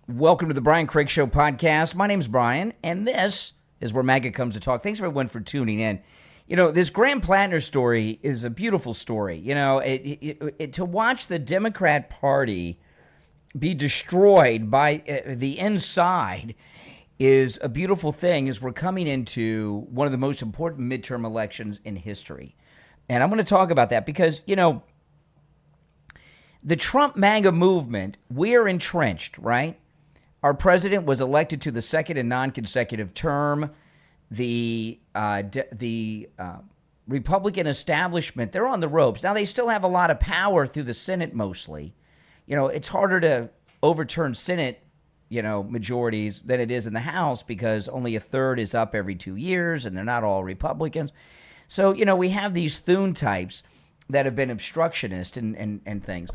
Welcome to the Brian Craig Show podcast. My name's Brian, and this is where MAGA comes to talk. Thanks everyone for tuning in. You know, this Graham Platner story is a beautiful story. You know, to watch the Democrat Party be destroyed by the inside is a beautiful thing as we're coming into one of the most important midterm elections in history. And I'm going to talk about that because, you know, the Trump MAGA movement, we're entrenched, right? Our president was elected to the second and non-consecutive term. The Republican establishment, they're on the ropes. Now, they still have a lot of power through the Senate mostly. You know, it's harder to overturn Senate, majorities than it is in the House because only a third is up every 2 years and they're not all Republicans. So, we have these Thune types that have been obstructionist and things.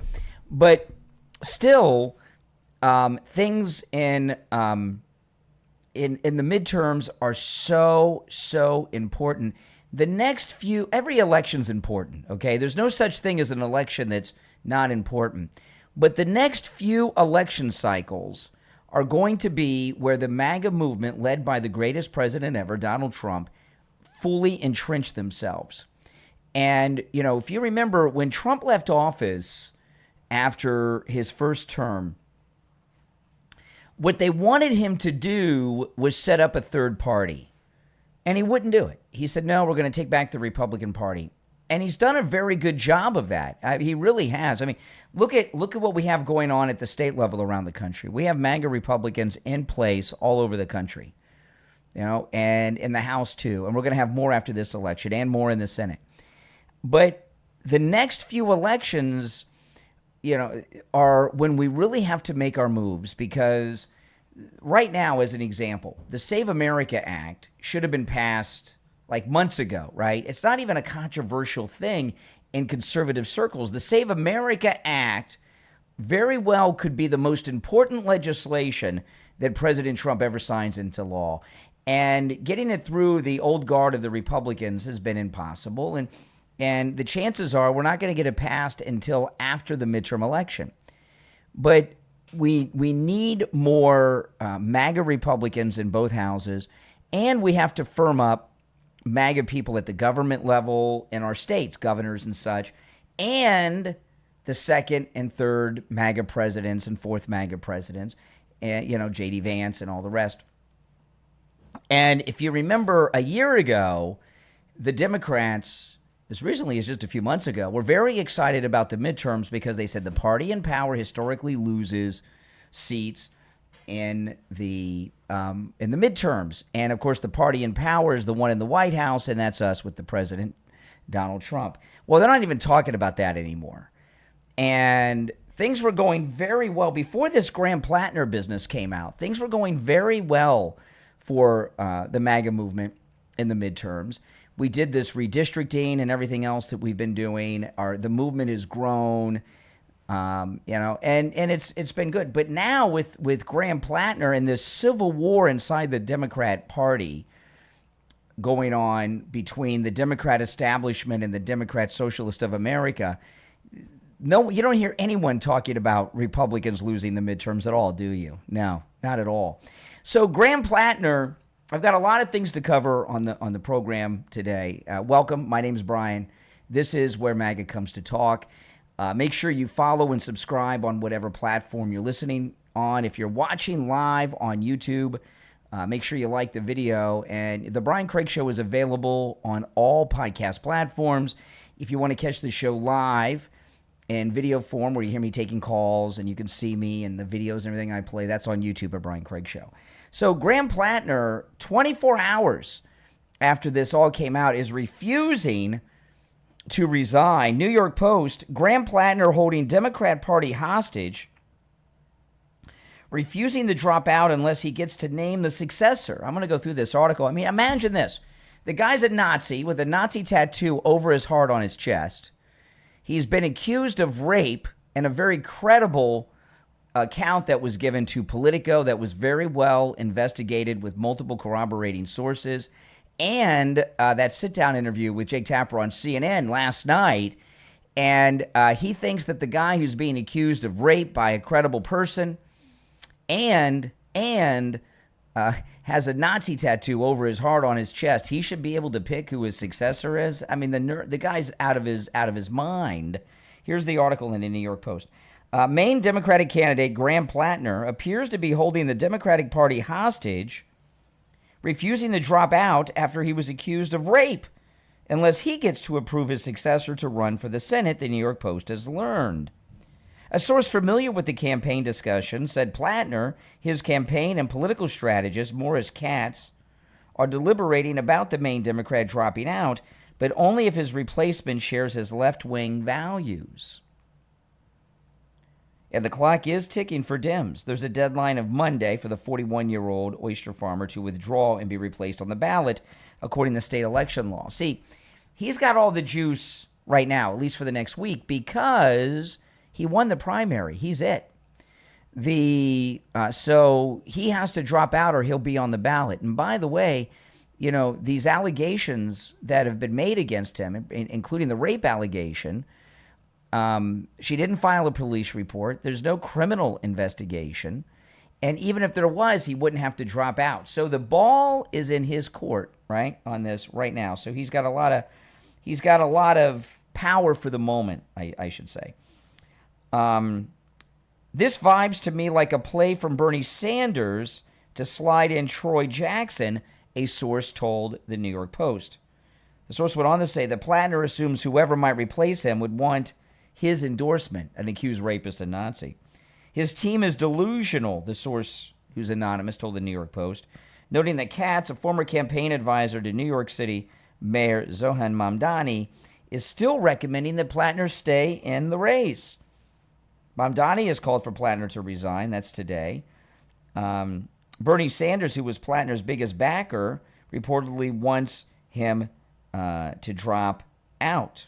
But still, things in the midterms are so important. The next few, every election's important, okay? There's no such thing as an election that's not important. But the next few election cycles are going to be where the MAGA movement, led by the greatest president ever, Donald Trump, fully entrench themselves. And, if you remember, when Trump left office after his first term, what they wanted him to do was set up a third party. And he wouldn't do it. He said, no, we're going to take back the Republican Party. And he's done a very good job of that. He really has. I mean, look at what we have going on at the state level around the country. We have MAGA Republicans in place all over the country, and in the House too. And we're going to have more after this election and more in the Senate. But the next few elections, are when we really have to make our moves, because right now, as an example, the Save America Act should have been passed like months ago, right? It's not even a controversial thing in conservative circles. The Save America Act very well could be the most important legislation that President Trump ever signs into law. And getting it through the old guard of the Republicans has been impossible. And the chances are we're not going to get it passed until after the midterm election. But we need more MAGA Republicans in both houses, and we have to firm up MAGA people at the government level in our states, governors and such, and the second and third MAGA presidents and fourth MAGA presidents, and, J.D. Vance and all the rest. And if you remember a year ago, the Democrats, as recently as just a few months ago, were very excited about the midterms because they said the party in power historically loses seats in the midterms. And, of course, the party in power is the one in the White House, and that's us with the president, Donald Trump. Well, they're not even talking about that anymore. And things were going very well. Before this Graham Platner business came out, things were going very well for the MAGA movement in the midterms. We did this redistricting and everything else that we've been doing. The movement has grown. And it's been good. But now with Graham Platner and this civil war inside the Democrat Party going on between the Democrat establishment and the Democrat Socialist of America, no, you don't hear anyone talking about Republicans losing the midterms at all, do you? No, not at all. So Graham Platner, I've got a lot of things to cover on the program today. Welcome. My name's Brian. This is where MAGA comes to talk. Make sure you follow and subscribe on whatever platform you're listening on. If you're watching live on YouTube, make sure you like the video. And the Brian Craig Show is available on all podcast platforms. If you want to catch the show live in video form, where you hear me taking calls and you can see me and the videos and everything I play, that's on YouTube at Brian Craig Show. So Graham Platner, 24 hours after this all came out, is refusing to resign. New York Post, Graham Platner holding Democrat Party hostage, refusing to drop out unless he gets to name the successor. I'm going to go through this article. I mean, imagine this. The guy's a Nazi with a Nazi tattoo over his heart on his chest. He's been accused of rape in a very credible account that was given to Politico that was very well investigated with multiple corroborating sources. And that sit-down interview with Jake Tapper on CNN last night. And he thinks that the guy who's being accused of rape by a credible person and has a Nazi tattoo over his heart on his chest. He should be able to pick who his successor is. I mean, the guy's out of his mind. Here's the article in the New York Post. Maine Democratic candidate Graham Platner appears to be holding the Democratic Party hostage, refusing to drop out after he was accused of rape, unless he gets to approve his successor to run for the Senate, the New York Post has learned. A source familiar with the campaign discussion said Platner, his campaign and political strategist Maurice Katz, are deliberating about the Maine Democrat dropping out, but only if his replacement shares his left-wing values. And the clock is ticking for Dems. There's a deadline of Monday for the 41-year-old oyster farmer to withdraw and be replaced on the ballot, according to state election law. See, he's got all the juice right now, at least for the next week, because he won the primary. He's it. So he has to drop out or he'll be on the ballot. And by the way, these allegations that have been made against him, including the rape allegation, she didn't file a police report. There's no criminal investigation. And even if there was, he wouldn't have to drop out. So the ball is in his court, right, on this right now. So he's got a lot of power for the moment, I should say. This vibes to me like a play from Bernie Sanders to slide in Troy Jackson, a source told the New York Post. The source went on to say that Platner assumes whoever might replace him would want his endorsement, an accused rapist and Nazi. His team is delusional, the source, who's anonymous, told the New York Post, noting that Katz, a former campaign advisor to New York City Mayor Zohan Mamdani, is still recommending that Platner stay in the race. Mamdani has called for Platner to resign. That's today. Bernie Sanders, who was Platner's biggest backer, reportedly wants him to drop out.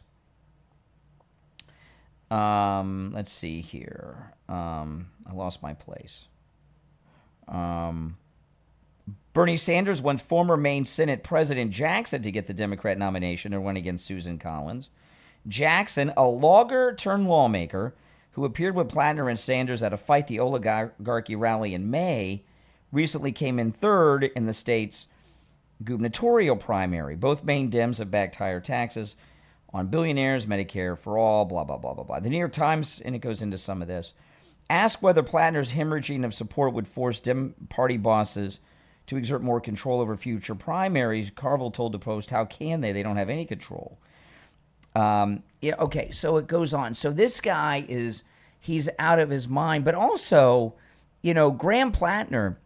Let's see here. I lost my place. Bernie Sanders wants former Maine Senate President Jackson to get the Democrat nomination to run against Susan Collins. Jackson, a lawyer turned lawmaker who appeared with Platner and Sanders at a Fight the Oligarchy rally in May, recently came in third in the state's gubernatorial primary. Both Maine Dems have backed higher taxes on billionaires, Medicare for all, blah, blah, blah, blah, blah. The New York Times, and it goes into some of this, asked whether Platner's hemorrhaging of support would force Dem party bosses to exert more control over future primaries. Carville told the Post, how can they? They don't have any control. Okay, so it goes on. So this guy he's out of his mind. But also, Graham Platner,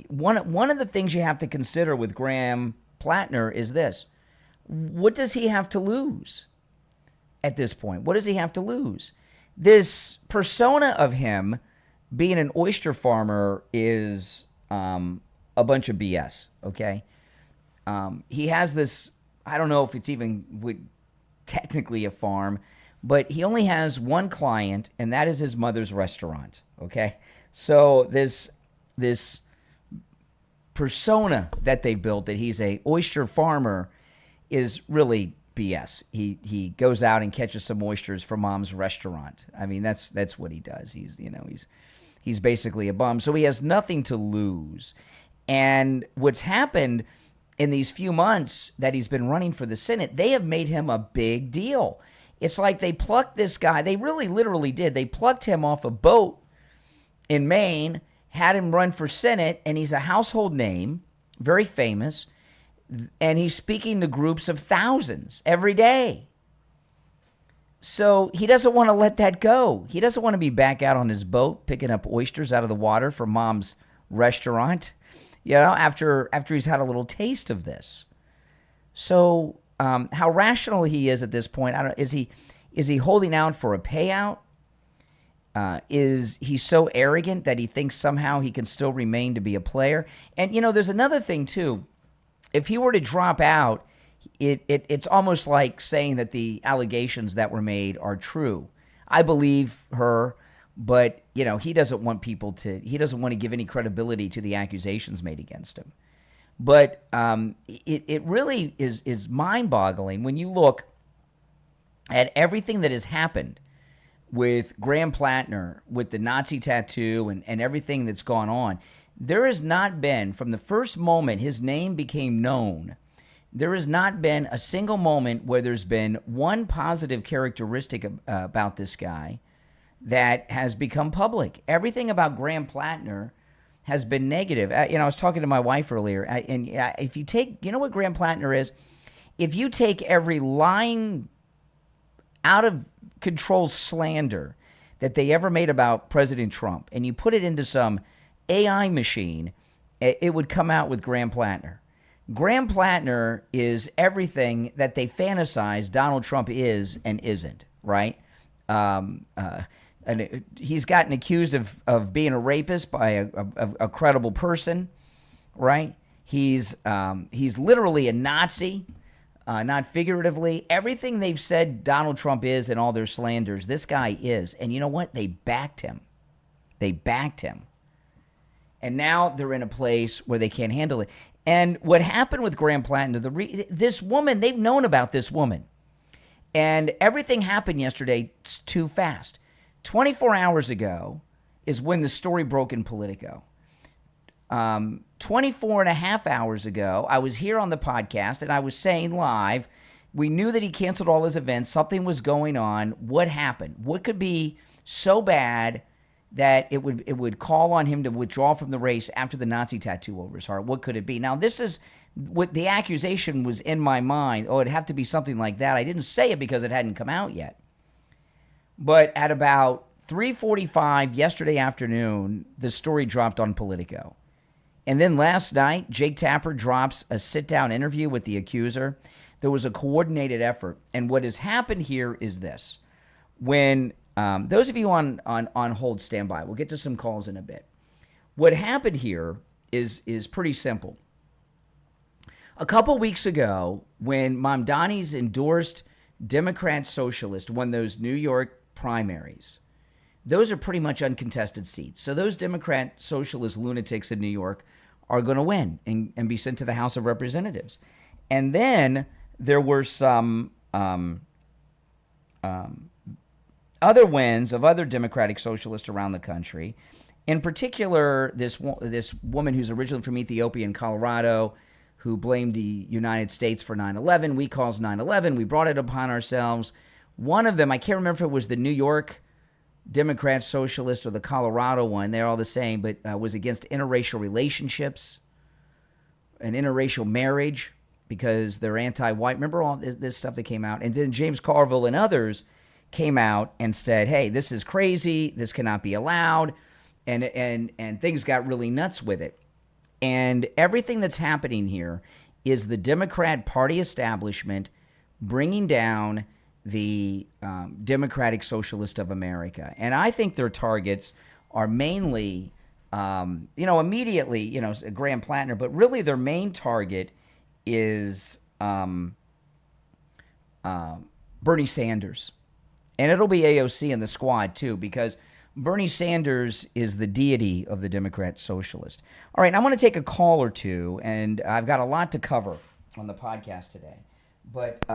one of the things you have to consider with Graham Platner is this. What does he have to lose at this point? What does he have to lose? This persona of him being an oyster farmer is a bunch of BS, okay? He has this, I don't know if it's even technically a farm, but he only has one client, and that is his mother's restaurant, okay? So this persona that they built, that he's a oyster farmer, is really BS. He goes out and catches some oysters from mom's restaurant. I mean, that's what he does. He's basically a bum. So he has nothing to lose. And what's happened in these few months that he's been running for the Senate, they have made him a big deal. It's like they plucked this guy. They really literally did. They plucked him off a boat in Maine, had him run for Senate, and he's a household name, very famous. And he's speaking to groups of thousands every day. So he doesn't want to let that go. He doesn't want to be back out on his boat picking up oysters out of the water from mom's restaurant, after he's had a little taste of this. So how rational he is at this point, I don't. Is he holding out for a payout? Is he so arrogant that he thinks somehow he can still remain to be a player? And, there's another thing, too. If he were to drop out, it's almost like saying that the allegations that were made are true. I believe her, but he doesn't want he doesn't want to give any credibility to the accusations made against him. But it really is mind-boggling when you look at everything that has happened with Graham Platner, with the Nazi tattoo and everything that's gone on, there has not been, from the first moment his name became known, there has not been a single moment where there's been one positive characteristic about this guy that has become public. Everything about Graham Platner has been negative. I was talking to my wife earlier, and if you take, you know what Graham Platner is? If you take every lying, out of control slander that they ever made about President Trump, and you put it into some AI machine, it would come out with Graham Platner. Graham Platner is everything that they fantasize Donald Trump is and isn't, right? And he's gotten accused of being a rapist by a credible person, right? He's literally a Nazi, not figuratively. Everything they've said Donald Trump is and all their slanders, this guy is. And you know what? They backed him. They backed him. And now they're in a place where they can't handle it. And what happened with Graham Platner, this woman, they've known about this woman. And everything happened yesterday too fast. 24 hours ago is when the story broke in Politico. 24 and a half hours ago, I was here on the podcast and I was saying live, we knew that he canceled all his events. Something was going on. What happened? What could be so bad that it would call on him to withdraw from the race after the Nazi tattoo over his heart? What could it be? Now, this is what the accusation was in my mind. Oh, it'd have to be something like that. I didn't say it because it hadn't come out yet. But at about 3:45 yesterday afternoon, the story dropped on Politico. And then last night, Jake Tapper drops a sit-down interview with the accuser. There was a coordinated effort. And what has happened here is this. When those of you on hold, stand by. We'll get to some calls in a bit. What happened here is pretty simple. A couple weeks ago, when Mamdani's endorsed Democrat Socialist won those New York primaries, those are pretty much uncontested seats. So those Democrat Socialist lunatics in New York are going to win and be sent to the House of Representatives. And then there were some other wins of other Democratic Socialists around the country. In particular, this woman who's originally from Ethiopia and Colorado, who blamed the United States for 9/11. We caused 9/11. We brought it upon ourselves. One of them, I can't remember if it was the New York Democrat Socialist or the Colorado one. They're all the same, but was against interracial relationships and interracial marriage because they're anti-white. Remember all this stuff that came out? And then James Carville and others came out and said, hey, this is crazy. This cannot be allowed. And things got really nuts with it. And everything that's happening here is the Democrat Party establishment bringing down the Democratic Socialist of America. And I think their targets are mainly, immediately, Graham Platner, but really their main target is Bernie Sanders. And it'll be AOC in the squad, too, because Bernie Sanders is the deity of the Democrat Socialist. All right, I want to take a call or two, and I've got a lot to cover on the podcast today. But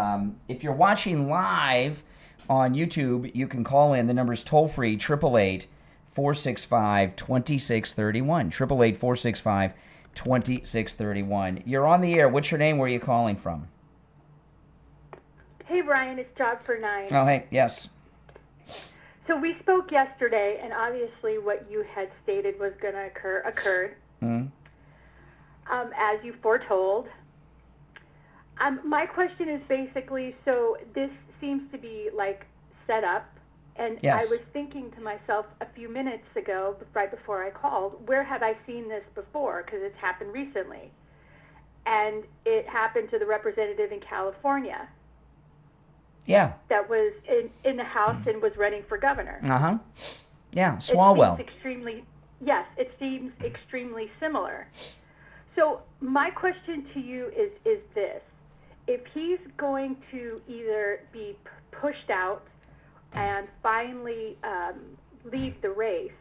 if you're watching live on YouTube, you can call in. The number's toll-free, 888-465-2631. 888-465-2631. You're on the air. What's your name? Where are you calling from? Hey, Brian, it's Job for 9. Oh, hey, yes. So we spoke yesterday, and obviously what you had stated was going to occurred, as you foretold. My question is basically, so this seems to be like set up, and yes. I was thinking to myself a few minutes ago, right before I called, where have I seen this before? Because it's happened recently. And it happened to the representative in California. Yeah. That was in the House and was running for governor. Uh-huh. Yeah, Swalwell. It seems extremely similar. So my question to you is this. If he's going to either be pushed out and finally leave the race,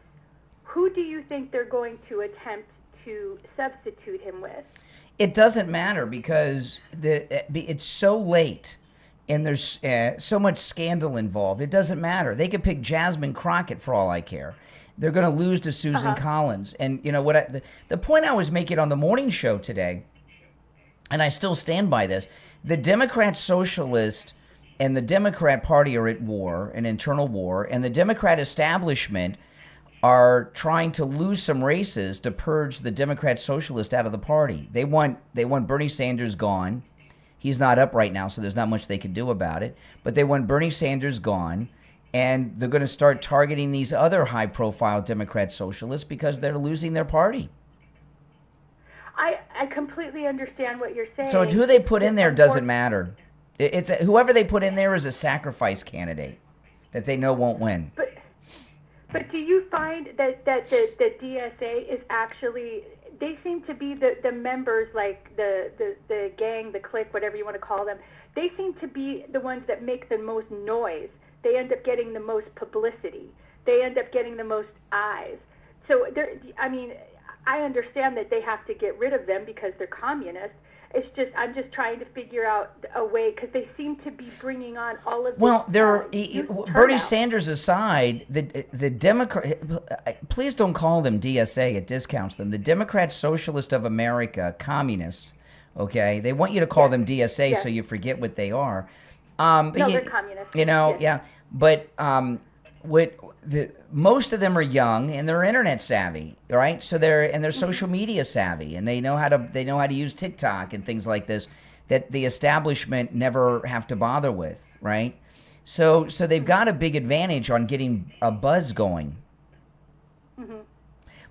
who do you think they're going to attempt to substitute him with? It doesn't matter because it's so late. and there's so much scandal involved. It doesn't matter. They could pick Jasmine Crockett for all I care. They're going to lose to Susan Collins. And you know what? The point I was making on the morning show today, and I still stand by this: the Democrat Socialist and the Democrat Party are at war, an internal war, and the Democrat establishment are trying to lose some races to purge the Democrat Socialist out of the party. They want Bernie Sanders gone. He's not up right now, so there's not much they can do about it. But they want Bernie Sanders gone. And they're going to start targeting these other high-profile Democrat socialists because they're losing their party. I completely understand what you're saying. So who they put in there doesn't matter. It's whoever they put in there is a sacrifice candidate that they know won't win. But do you find that the DSA is actually, they seem to be the members, like the gang, the clique, whatever you want to call them, they seem to be the ones that make the most noise. They end up getting the most publicity. They end up getting the most eyes. So, I understand that they have to get rid of them because they're communists. It's just, I'm just trying to figure out a way, because they seem to be bringing on all of this. Well, Bernie Sanders aside, the Democrat, please don't call them DSA, it discounts them. The Democrat Socialist of America, communist, okay? They want you to call them DSA so you forget what they are. They're communists. But most of them are young and they're internet savvy, right? So they're social media savvy, and they know how to use TikTok and things like this that the establishment never have to bother with, right? So they've got a big advantage on getting a buzz going. Mm-hmm.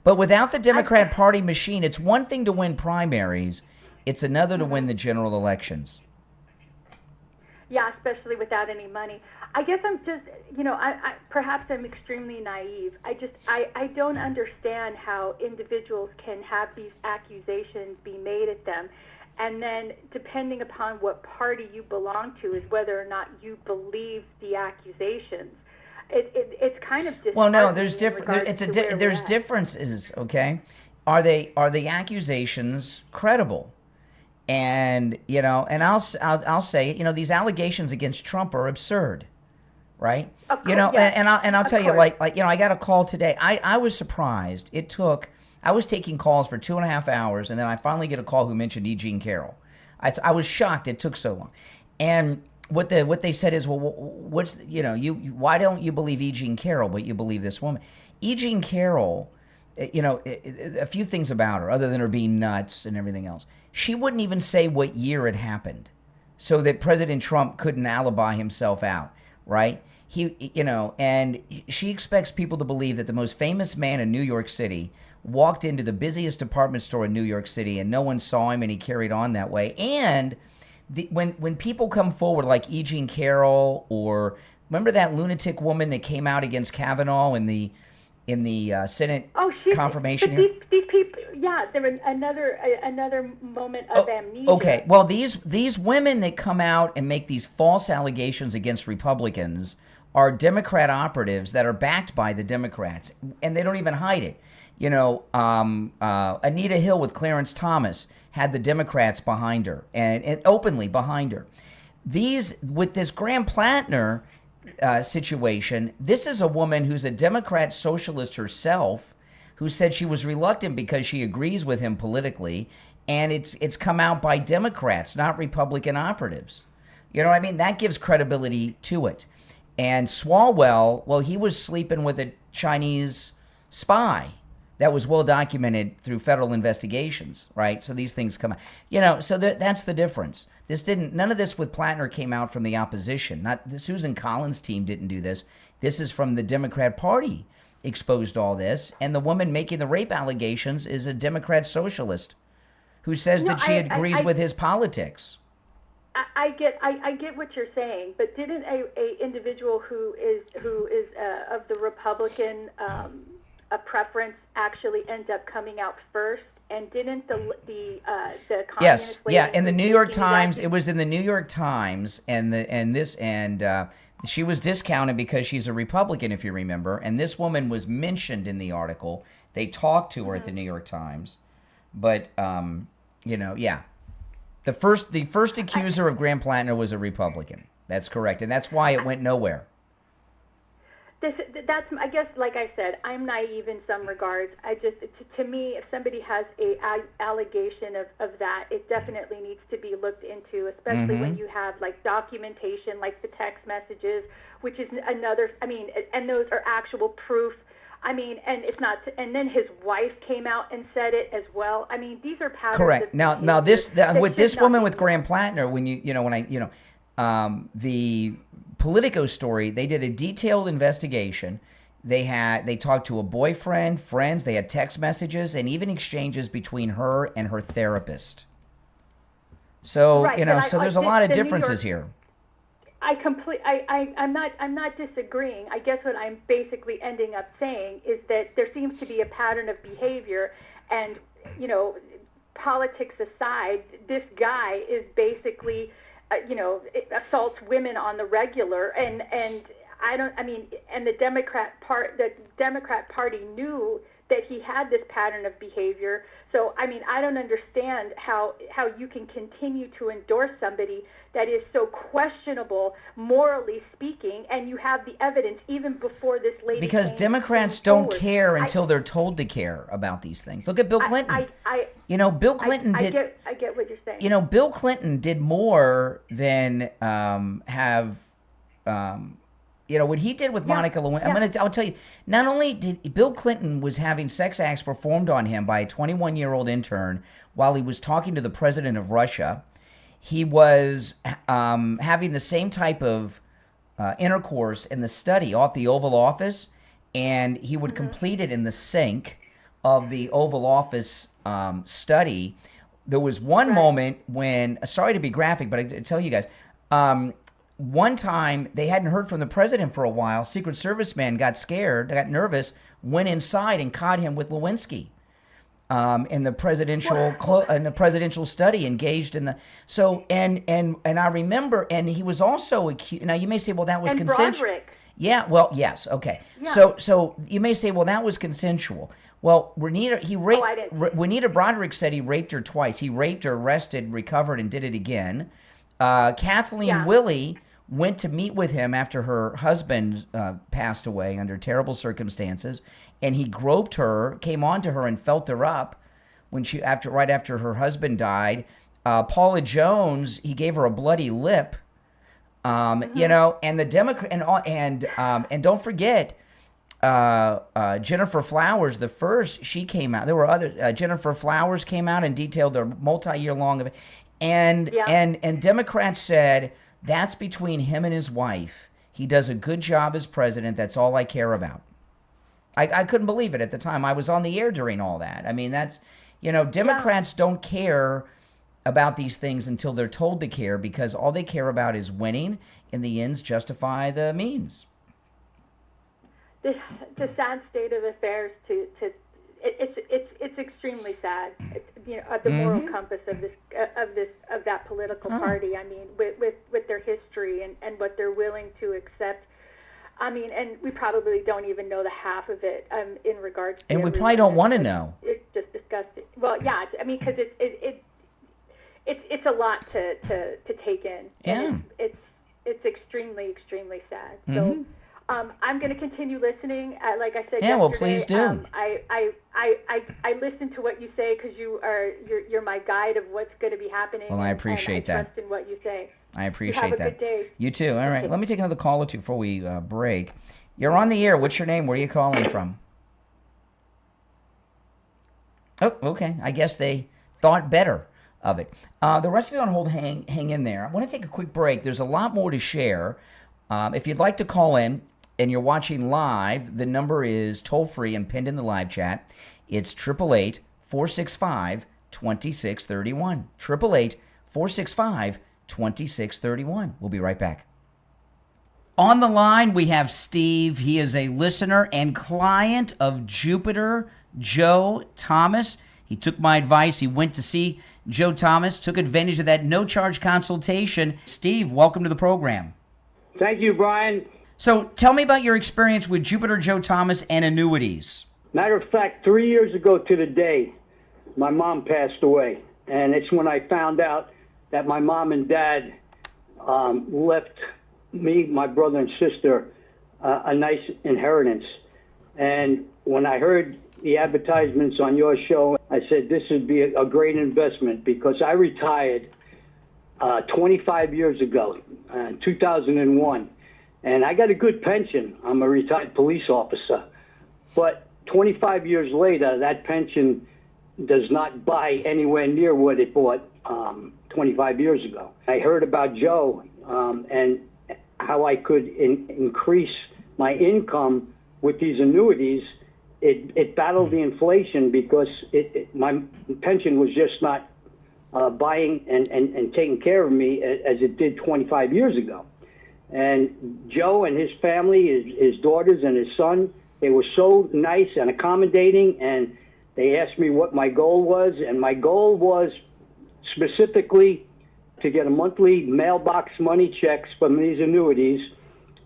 But without the Democrat Party machine, it's one thing to win primaries, it's another to win the general elections. Yeah, especially without any money. I guess I'm just, perhaps I'm extremely naive. I don't understand how individuals can have these accusations be made at them, and then depending upon what party you belong to is whether or not you believe the accusations. It's kind of disheartening. Well, no, there's there's differences. Okay, are the accusations credible? And and I'll say, these allegations against Trump are absurd, right? And I'll tell you, like I got a call today. I was surprised. I was taking calls for 2.5 hours, and then I finally get a call who mentioned E. Jean Carroll. I was shocked it took so long. And what they said is, well, what's why don't you believe E. Jean Carroll, but you believe this woman? E. Jean Carroll, a few things about her, other than her being nuts and everything else. She wouldn't even say what year it happened, so that President Trump couldn't alibi himself out, right? And she expects people to believe that the most famous man in New York City walked into the busiest department store in New York City and no one saw him and he carried on that way. And when people come forward like E. Jean Carroll, or remember that lunatic woman that came out against Kavanaugh in the Senate confirmation hearing? These people, there was another moment of amnesia. Okay, well, these women that come out and make these false allegations against Republicans are Democrat operatives that are backed by the Democrats, and they don't even hide it. Anita Hill with Clarence Thomas had the Democrats behind her, and openly behind her. With this Graham Platner situation, this is a woman who's a Democrat socialist herself, who said she was reluctant because she agrees with him politically, and it's come out by Democrats, not Republican operatives. You know what I mean? That gives credibility to it. And Swalwell, well, he was sleeping with a Chinese spy. That was well documented through federal investigations, right? So these things come out. So that's the difference. None of this with Platner came out from the opposition. Not the Susan Collins team didn't do this. This is from the Democrat Party exposed all this. And the woman making the rape allegations is a Democrat socialist who says that she agrees with his politics. I get what you're saying, but didn't a individual who is of the Republican a preference actually end up coming out first? And didn't the yes, in the New York Times, it was in the New York Times, and she was discounted because she's a Republican, if you remember, and this woman was mentioned in the article. They talked to her at the New York Times, but the first accuser of Graham Platner was a Republican. That's correct. And that's why it went nowhere. That's, I guess, like I said, I'm naive in some regards. I just, to me, if somebody has a allegation of that, it definitely needs to be looked into, especially when you have like documentation, like the text messages, which is another. I mean, and those are actual proof. I mean, and it's not. And then his wife came out and said it as well. I mean, these are patterns. Correct. Now with this woman with Graham Platner, the Politico story, they did a detailed investigation. They talked to a boyfriend, friends, they had text messages, and even exchanges between her and her therapist. So, right, so there's a lot of differences here. I'm not disagreeing. I guess what I'm basically ending up saying is that there seems to be a pattern of behavior, and, politics aside, this guy is basically assaults women on the regular, and the Democrat Party knew that he had this pattern of behavior. So, I mean, I don't understand how you can continue to endorse somebody that is so questionable, morally speaking, and you have the evidence even before this lady. Because Democrats don't care until they're told to care about these things. Look at Bill Clinton. Bill Clinton did. I get what you're saying. Bill Clinton did more than what he did with Monica Lewinsky. I'll tell you, not only did Bill Clinton was having sex acts performed on him by a 21-year-old intern while he was talking to the president of Russia, he was having the same type of intercourse in the study off the Oval Office, and he would complete it in the sink of the Oval Office study. There was one moment when, sorry to be graphic, but I tell you guys, one time they hadn't heard from the president for a while. Secret Service man got scared, got nervous, went inside and caught him with Lewinsky in the presidential study, engaged in the and I remember, and he was also accused. Now you may say, well, that was consensual. Broderick. Yeah, well, yes, okay. Yeah. So you may say, well, that was consensual. Well, Juanita Broderick said he raped her twice. He raped her, arrested, recovered, and did it again. Kathleen Willey went to meet with him after her husband passed away under terrible circumstances, and he groped her, came onto her, and felt her up right after her husband died. Paula Jones, he gave her a bloody lip, and the Democrat and don't forget. Jennifer Flowers, the first, she came out. There were other. Jennifer Flowers came out and detailed their multi-year long event. And Democrats said, that's between him and his wife. He does a good job as president. That's all I care about. I couldn't believe it at the time. I was on the air during all that. I mean, that's, Democrats don't care about these things until they're told to care, because all they care about is winning, and the ends justify the means. The sad state of affairs. It's extremely sad. It's, the moral compass of that political party. I mean, with their history and what they're willing to accept. I mean, and we probably don't even know the half of it in regards to. And we probably don't want to know. It's just disgusting. Well, yeah. I mean, because it's a lot to take in. Yeah. It's extremely sad. So. I'm going to continue listening. Like I said, yeah, well, please do. I listen to what you say because you're my guide of what's going to be happening. Well, I appreciate that. I trust in what you say. I appreciate that. Have a good day. You too. All right. Let me take another call or two before we break. You're on the air. What's your name? Where are you calling from? Oh, okay. I guess they thought better of it. The rest of you on hold, hang in there. I want to take a quick break. There's a lot more to share. If you'd like to call in, and you're watching live, the number is toll-free and pinned in the live chat. It's 888-465-2631. 888-465-2631. We'll be right back. On the line, we have Steve. He is a listener and client of Jupiter Joe Thomas. He took my advice. He went to see Joe Thomas, took advantage of that no-charge consultation. Steve, welcome to the program. Thank you, Brian. So tell me about your experience with Jupiter Joe Thomas and annuities. Matter of fact, 3 years ago to the day, my mom passed away. And it's when I found out that my mom and dad left me, my brother and sister, a nice inheritance. And when I heard the advertisements on your show, I said this would be a great investment, because I retired 25 years ago, 2001, and I got a good pension. I'm a retired police officer. But 25 years later, that pension does not buy anywhere near what it bought 25 years ago. I heard about Joe and how I could increase my income with these annuities. It battled the inflation, because my pension was just not buying and taking care of me as it did 25 years ago. And Joe and his family, his daughters and his son, they were so nice and accommodating, and they asked me what my goal was, and my goal was specifically to get a monthly mailbox money checks from these annuities.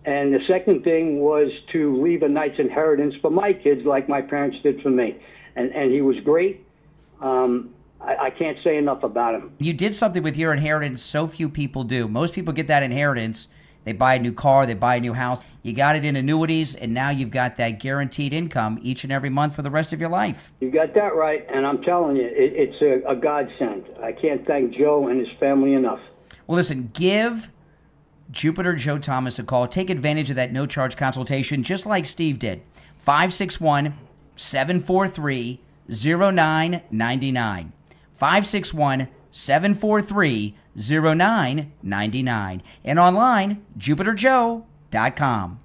And the second thing was to leave a nice inheritance for my kids, like my parents did for me. And he was great. I can't say enough about him. You did something with your inheritance so few people do. Most people get that inheritance. They buy a new car, they buy a new house. You got it in annuities, and now you've got that guaranteed income each and every month for the rest of your life. You got that right, and I'm telling you, it's a godsend. I can't thank Joe and his family enough. Well, listen, give Jupiter Joe Thomas a call. Take advantage of that no-charge consultation, just like Steve did. 561-743-0999. 561-743-0999. And online, jupiterjoe.com.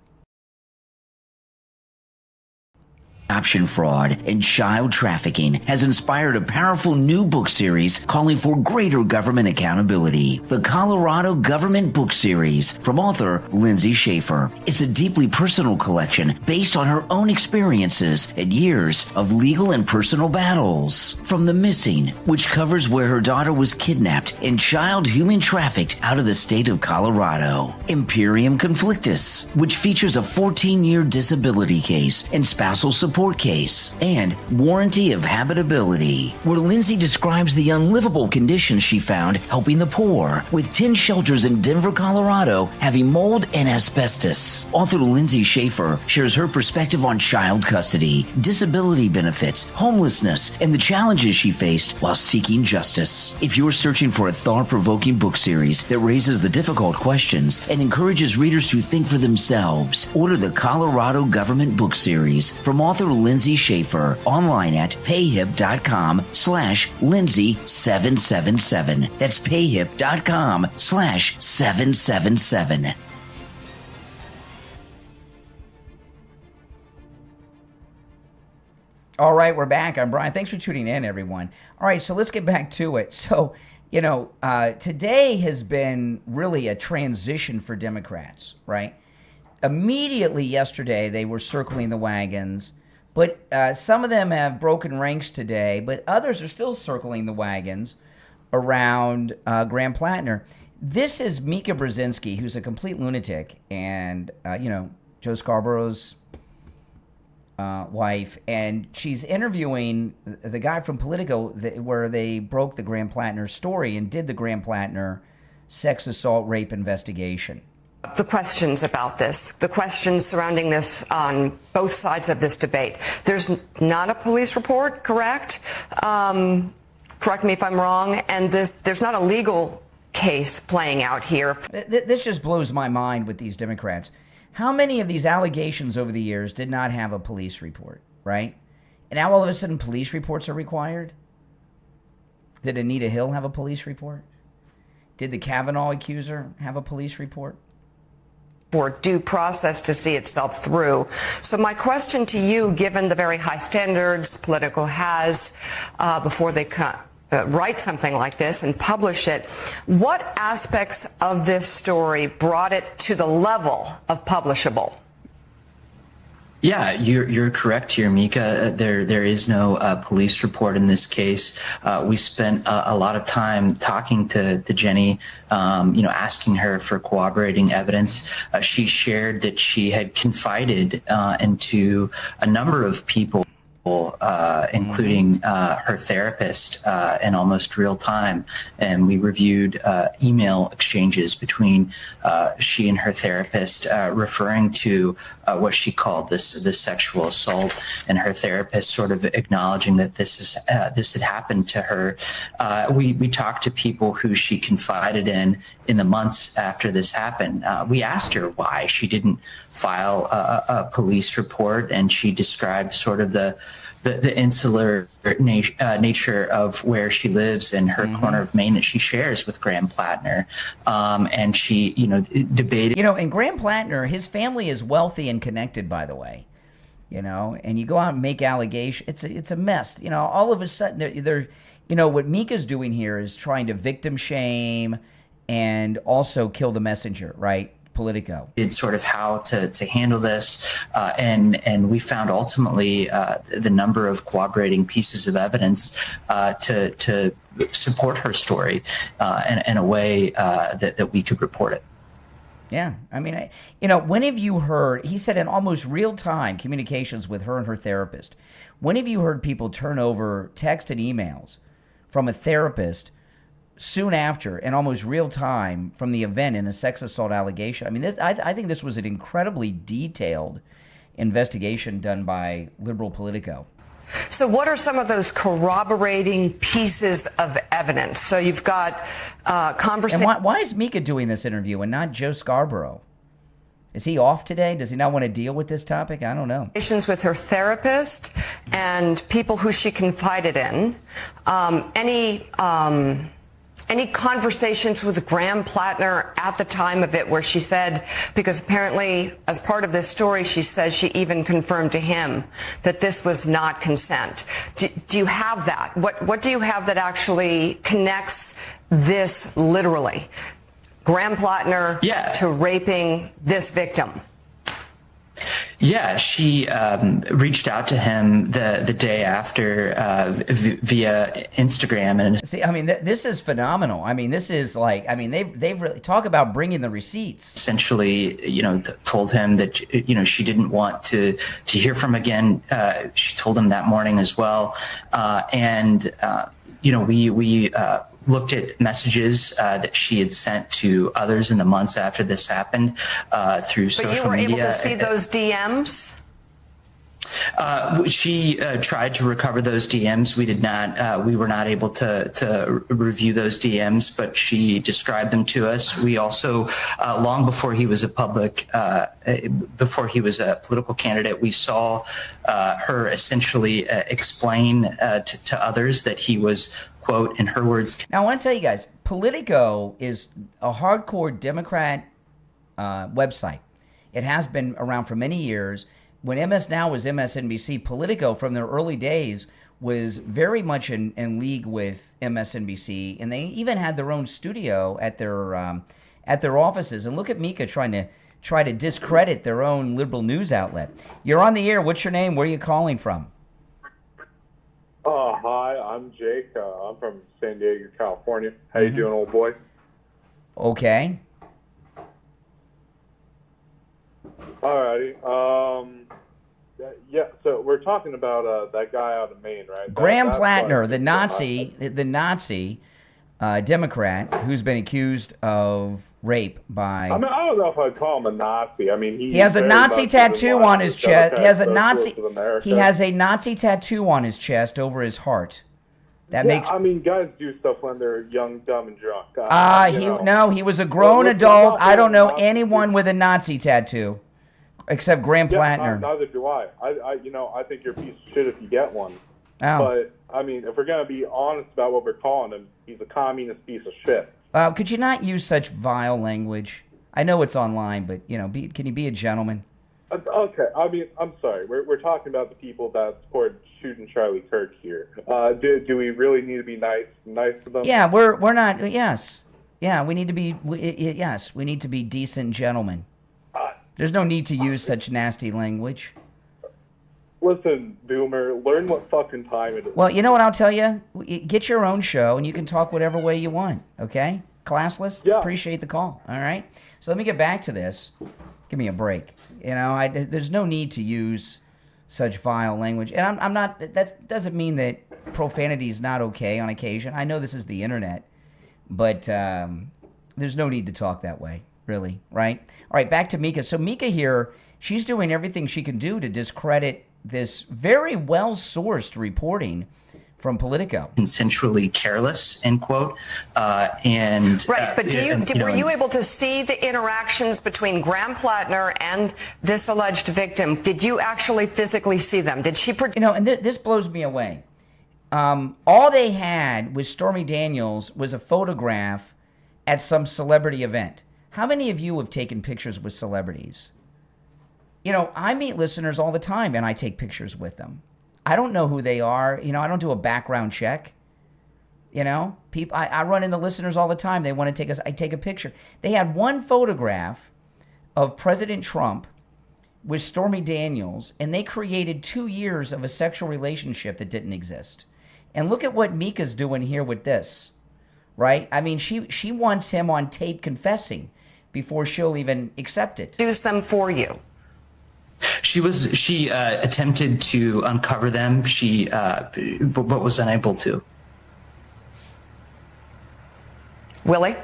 Adoption fraud and child trafficking has inspired a powerful new book series calling for greater government accountability. The Colorado Government Book Series from author Lindsay Schaefer. It's a deeply personal collection based on her own experiences and years of legal and personal battles. From The Missing, which covers where her daughter was kidnapped and child human trafficked out of the state of Colorado. Imperium Conflictus, which features a 14-year disability case and spousal support case, and Warranty of Habitability, where Lindsay describes the unlivable conditions she found helping the poor, with 10 shelters in Denver, Colorado having mold and asbestos. Author Lindsay Schaefer shares her perspective on child custody, disability benefits, homelessness, and the challenges she faced while seeking justice. If you're searching for a thought-provoking book series that raises the difficult questions and encourages readers to think for themselves, order the Colorado Government Book Series from author Lindsay Schaefer online at payhip.com/Lindsay777. That's payhip.com/777. All right, we're back. I'm Brian. Thanks for tuning in, everyone. All right, so let's get back to it. So, today has been really a transition for Democrats, right? Immediately yesterday, they were circling the wagons. But some of them have broken ranks today, but others are still circling the wagons around Graham Platner. This is Mika Brzezinski, who's a complete lunatic, and, Joe Scarborough's wife, and she's interviewing the guy from Politico where they broke the Graham Platner story and did the Graham Platner sex assault rape investigation. The questions about this, the questions surrounding this on both sides of this debate. There's not a police report, correct? Correct me if I'm wrong. And there's not a legal case playing out here. This just blows my mind with these Democrats. How many of these allegations over the years did not have a police report, right? And now all of a sudden police reports are required? Did Anita Hill have a police report? Did the Kavanaugh accuser have a police report? For due process to see itself through. So my question to you, given the very high standards Politico has before they write something like this and publish it, what aspects of this story brought it to the level of publishable? Yeah, you're correct here, Mika. There is no police report in this case. We spent a lot of time talking to Jenny, asking her for corroborating evidence. She shared that she had confided into a number of people. including her therapist, in almost real time. And we reviewed email exchanges between she and her therapist, referring to what she called this sexual assault, and her therapist sort of acknowledging that this had happened to her. We talked to people who she confided in the months after this happened. We asked her why she didn't file a police report, and she described sort of the insular nature of where she lives in her corner of Maine that she shares with Graham Platner. And she, debated. And Graham Platner, his family is wealthy and connected, by the way. And you go out and make allegations. It's a mess. All of a sudden, they're what Mika's doing here is trying to victim shame and also kill the messenger, right? Politico. It's sort of how to handle this, and we found ultimately the number of corroborating pieces of evidence to support her story in a way that we could report it. Yeah, I mean, when have you heard? He said in almost real time communications with her and her therapist. When have you heard people turn over text and emails from a therapist soon after, in almost real time, from the event in a sex assault allegation? I mean, I think this was an incredibly detailed investigation done by liberal Politico. So what are some of those corroborating pieces of evidence? So you've got conversation. And why is Mika doing this interview and not Joe Scarborough? Is he off today? Does he not want to deal with this topic? I don't know. With her therapist and people who she confided in. Any conversations with Graham Platner at the time of it where she said, because apparently as part of this story, she says she even confirmed to him that this was not consent. Do you have that? What do you have that actually connects this literally? Graham Platner to raping this victim? Yeah, she reached out to him the day after via Instagram. And see, I mean, this is phenomenal. I mean, this is like, I mean, they've really talk about bringing the receipts. Essentially, told him that she didn't want to hear from again. She told him that morning as well, and we looked at messages that she had sent to others in the months after this happened through social media. But you were able to see those DMs? She tried to recover those DMs. We did not. We were not able to review those DMs, but she described them to us. We also, long before he was a political candidate, we saw her essentially explain to others that he was, quote, in her words. Now, I want to tell you guys, Politico is a hardcore Democrat website. It has been around for many years. When MS Now was MSNBC, Politico from their early days was very much in league with MSNBC, and they even had their own studio at their offices. And look at Mika trying to discredit their own liberal news outlet. You're on the air. What's your name? Where are you calling from? Hi, I'm Jake. I'm from San Diego, California. How you doing, old boy? Okay. Alrighty. Yeah, so we're talking about that guy out of Maine, right? Graham Platner, the Nazi Democrat who's been accused of rape by... I mean, I don't know if I'd call him a Nazi. I mean, he has a Nazi tattoo on his chest. He has a Nazi tattoo on his chest over his heart. I mean, guys do stuff when they're young, dumb, and drunk. He was a grown adult. I don't know anyone with a Nazi tattoo except Graham Platner. Neither do I. I think you're a piece of shit if you get one. Oh. But, I mean, if we're going to be honest about what we're calling him, he's a communist piece of shit. Could you not use such vile language? I know it's online, but, can you be a gentleman? Okay, I mean, I'm sorry. We're talking about the people that support shooting Charlie Kirk here. Do we really need to be nice to them? Yeah, we're not. Yes, yeah, we need to be. Yes, we need to be decent gentlemen. There's no need to use such nasty language. Listen, Boomer, learn what fucking time it is. Well, you know what I'll tell you? Get your own show, and you can talk whatever way you want. Okay, classless. Yeah. Appreciate the call. All right. So let me get back to this. Give me a break. There's no need to use such vile language. And I'm not, that doesn't mean that profanity is not okay on occasion. I know this is the internet, but there's no need to talk that way, really, right? All right, back to Mika. So Mika here, she's doing everything she can do to discredit this very well-sourced reporting from Politico. Consensually careless, end quote. And right, but were you able to see the interactions between Graham Platner and this alleged victim? Did you actually physically see them? Did she? And this blows me away. All they had with Stormy Daniels was a photograph at some celebrity event. How many of you have taken pictures with celebrities? I meet listeners all the time, and I take pictures with them. I don't know who they are. I don't do a background check. People. I run into listeners all the time. They want to I take a picture. They had one photograph of President Trump with Stormy Daniels, and they created 2 years of a sexual relationship that didn't exist. And look at what Mika's doing here with this, right? I mean, she wants him on tape confessing before she'll even accept it. Do them for you. She attempted to uncover them. But was unable to. Willie?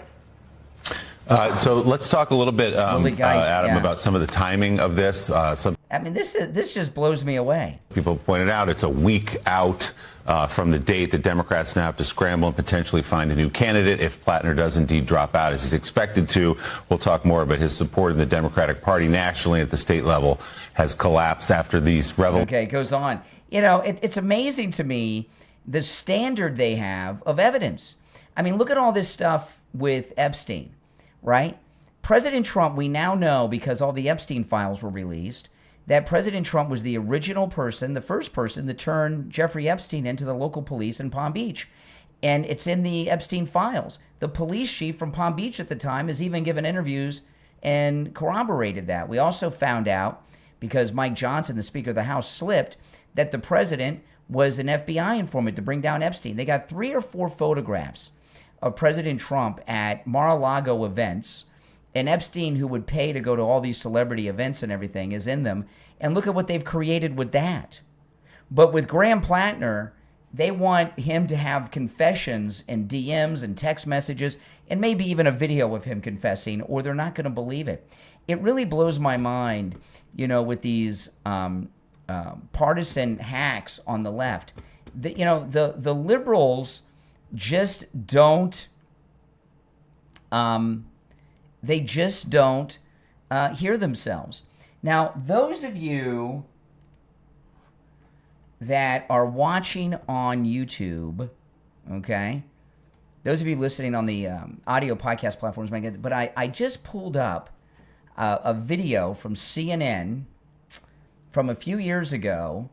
So let's talk a little bit, Adam, about some of the timing of this. This just blows me away. People pointed out it's a week out from the date that Democrats now have to scramble and potentially find a new candidate if Platner does indeed drop out, as he's expected to. We'll talk more about his support in the Democratic Party nationally at the state level has collapsed after these Okay, it goes on. It's amazing to me the standard they have of evidence. I mean, look at all this stuff with Epstein, right? President Trump, we now know, because all the Epstein files were released, that President Trump was the original person, the first person to turn Jeffrey Epstein into the local police in Palm Beach. And it's in the Epstein files. The police chief from Palm Beach at the time has even given interviews and corroborated that. We also found out, because Mike Johnson, the Speaker of the House, slipped, that the president was an FBI informant to bring down Epstein. They got 3 or 4 photographs of President Trump at Mar-a-Lago events, and Epstein, who would pay to go to all these celebrity events and everything, is in them. And look at what they've created with that. But with Graham Platner, they want him to have confessions and DMs and text messages and maybe even a video of him confessing, or they're not going to believe it. It really blows my mind, with these partisan hacks on the left. The liberals just don't... They just don't hear themselves. Now, those of you that are watching on YouTube, okay, those of you listening on the audio podcast platforms might get it, but I just pulled up a video from CNN from a few years ago,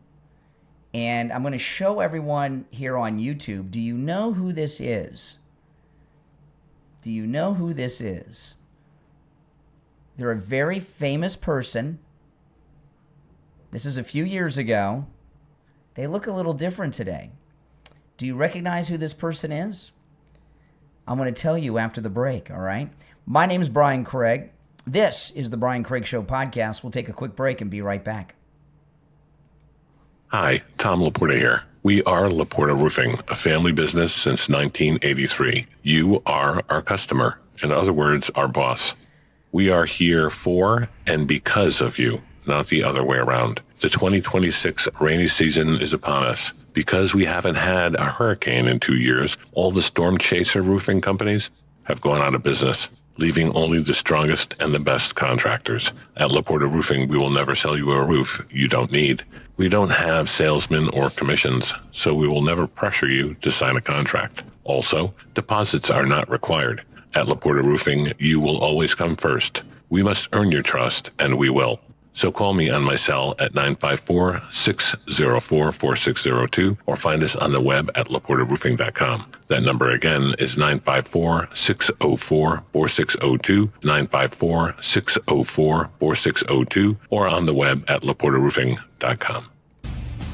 and I'm going to show everyone here on YouTube. Do you know who this is? Do you know who this is? They're a very famous person. This is a few years ago. They look a little different today. Do you recognize who this person is? I'm going to tell you after the break, all right? My name is Brian Craig. This is the Brian Craig Show podcast. We'll take a quick break and be right back. Hi, Tom Laporta here. We are Laporta Roofing, a family business since 1983. You are our customer. In other words, our boss. We are here for and because of you, not the other way around. The 2026 rainy season is upon us. Because we haven't had a hurricane in 2 years, all the storm chaser roofing companies have gone out of business, leaving only the strongest and the best contractors. At Laporta Roofing, we will never sell you a roof you don't need. We don't have salesmen or commissions, so we will never pressure you to sign a contract. Also, deposits are not required. At Laporta Roofing, you will always come first. We must earn your trust, and we will. So call me on my cell at 954-604-4602 or find us on the web at laportaroofing.com. That number again is 954-604-4602, 954-604-4602, or on the web at laportaroofing.com.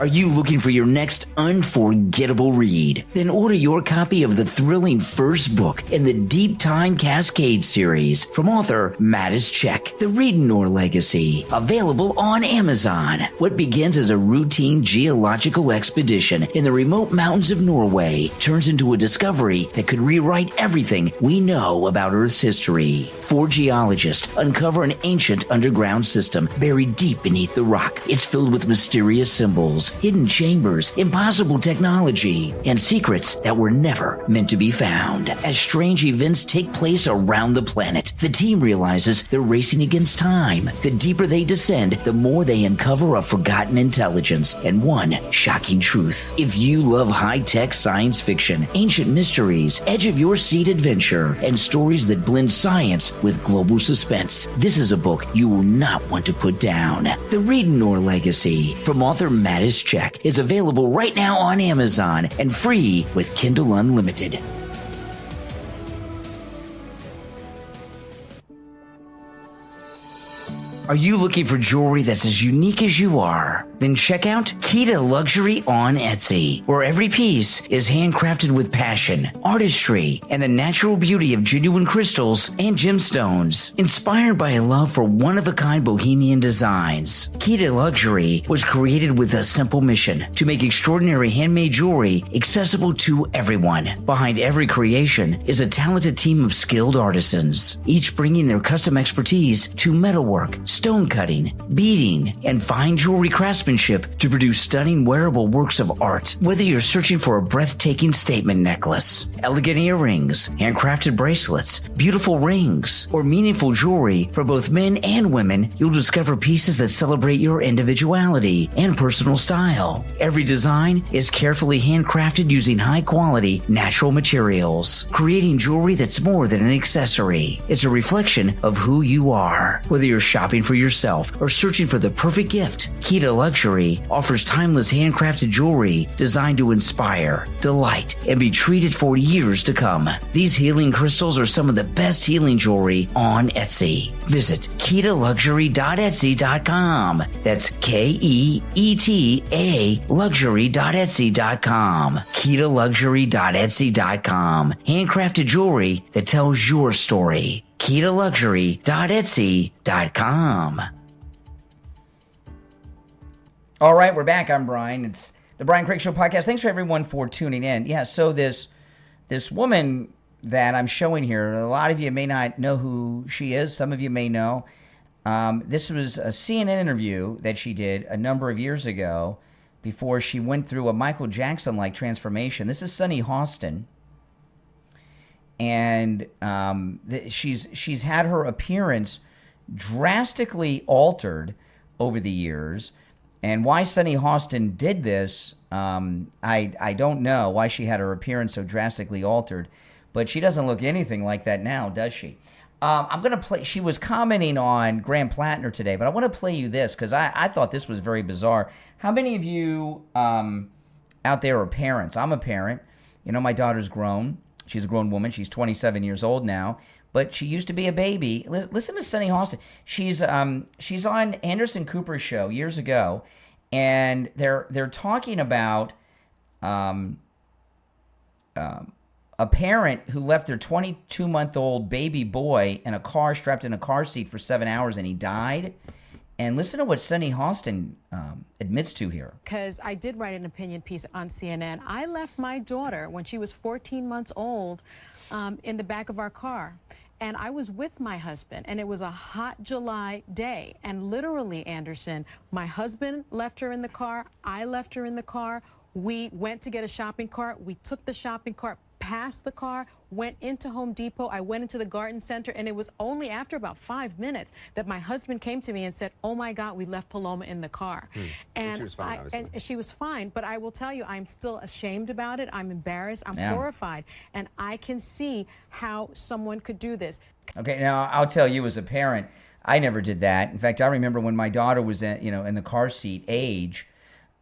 Are you looking for your next unforgettable read? Then order your copy of the thrilling first book in the Deep Time Cascade series from author Mattis Check, The Redenor Legacy, available on Amazon. What begins as a routine geological expedition in the remote mountains of Norway turns into a discovery that could rewrite everything we know about Earth's history. Four geologists uncover an ancient underground system buried deep beneath the rock. It's filled with mysterious symbols, hidden chambers, impossible technology, and secrets that were never meant to be found. As strange events take place around the planet, the team realizes they're racing against time. The deeper they descend, the more they uncover a forgotten intelligence and one shocking truth. If you love high-tech science fiction, ancient mysteries, edge-of-your-seat adventure, and stories that blend science with global suspense, this is a book you will not want to put down. The Redenor Legacy from author Mattis Check is available right now on Amazon and free with Kindle Unlimited. Are you looking for jewelry that's as unique as you are? Then check out Kita Luxury on Etsy, where every piece is handcrafted with passion, artistry, and the natural beauty of genuine crystals and gemstones. Inspired by a love for one-of-a-kind bohemian designs, Kita Luxury was created with a simple mission to make extraordinary handmade jewelry accessible to everyone. Behind every creation is a talented team of skilled artisans, each bringing their custom expertise to metalwork, stone cutting, beading, and fine jewelry craftsmanship to produce stunning wearable works of art. Whether you're searching for a breathtaking statement necklace, elegant earrings, handcrafted bracelets, beautiful rings, or meaningful jewelry for both men and women, you'll discover pieces that celebrate your individuality and personal style. Every design is carefully handcrafted using high-quality, natural materials, creating jewelry that's more than an accessory. It's a reflection of who you are. Whether you're shopping for yourself or searching for the perfect gift, Kita Luxury offers timeless handcrafted jewelry designed to inspire, delight, and be treated for years to come. These healing crystals are some of the best healing jewelry on Etsy. Visit KeetaLuxury.etsy.com. That's KEETA luxury.etsy.com. KeetaLuxury.etsy.com. Handcrafted jewelry that tells your story. KeetaLuxury.etsy.com. All right, we're back. I'm Brian. It's the Brian Craig Show podcast. Thanks for everyone for tuning in. Yeah, so this woman that I'm showing here, a lot of you may not know who she is. Some of you may know. This was a CNN interview that she did a number of years ago before she went through a Michael Jackson-like transformation. This is Sunny Hostin. And she's had her appearance drastically altered over the years. And why Sunny Hostin did this, I don't know why she had her appearance so drastically altered, but she doesn't look anything like that now, does she? I'm going to play, she was commenting on Graham Platner today, but I want to play you this because I thought this was very bizarre. How many of you out there are parents? I'm a parent. You know, my daughter's grown. She's a grown woman. She's 27 years old now. But she used to be a baby. Listen to Sunny Hostin. She's on Anderson Cooper's show years ago, and they're talking about a parent who left their 22-month-old baby boy in a car, strapped in a car seat for 7 hours, and he died. And listen to what Sunny Hostin admits to here. Because I did write an opinion piece on CNN. I left my daughter when she was 14 months old in the back of our car. And I was with my husband, and it was a hot July day. And literally, Anderson, my husband left her in the car. I left her in the car. We went to get a shopping cart. We took the shopping cart past the car, went into Home Depot. I went into the garden center, and it was only after about 5 minutes that my husband came to me and said, "Oh my God, we left Paloma in the car." And she was fine, and she was fine. But I will tell you, I'm still ashamed about it. I'm embarrassed. I'm horrified, and I can see how someone could do this. Okay, now I'll tell you, as a parent, I never did that. In fact, I remember when my daughter was in the car seat age,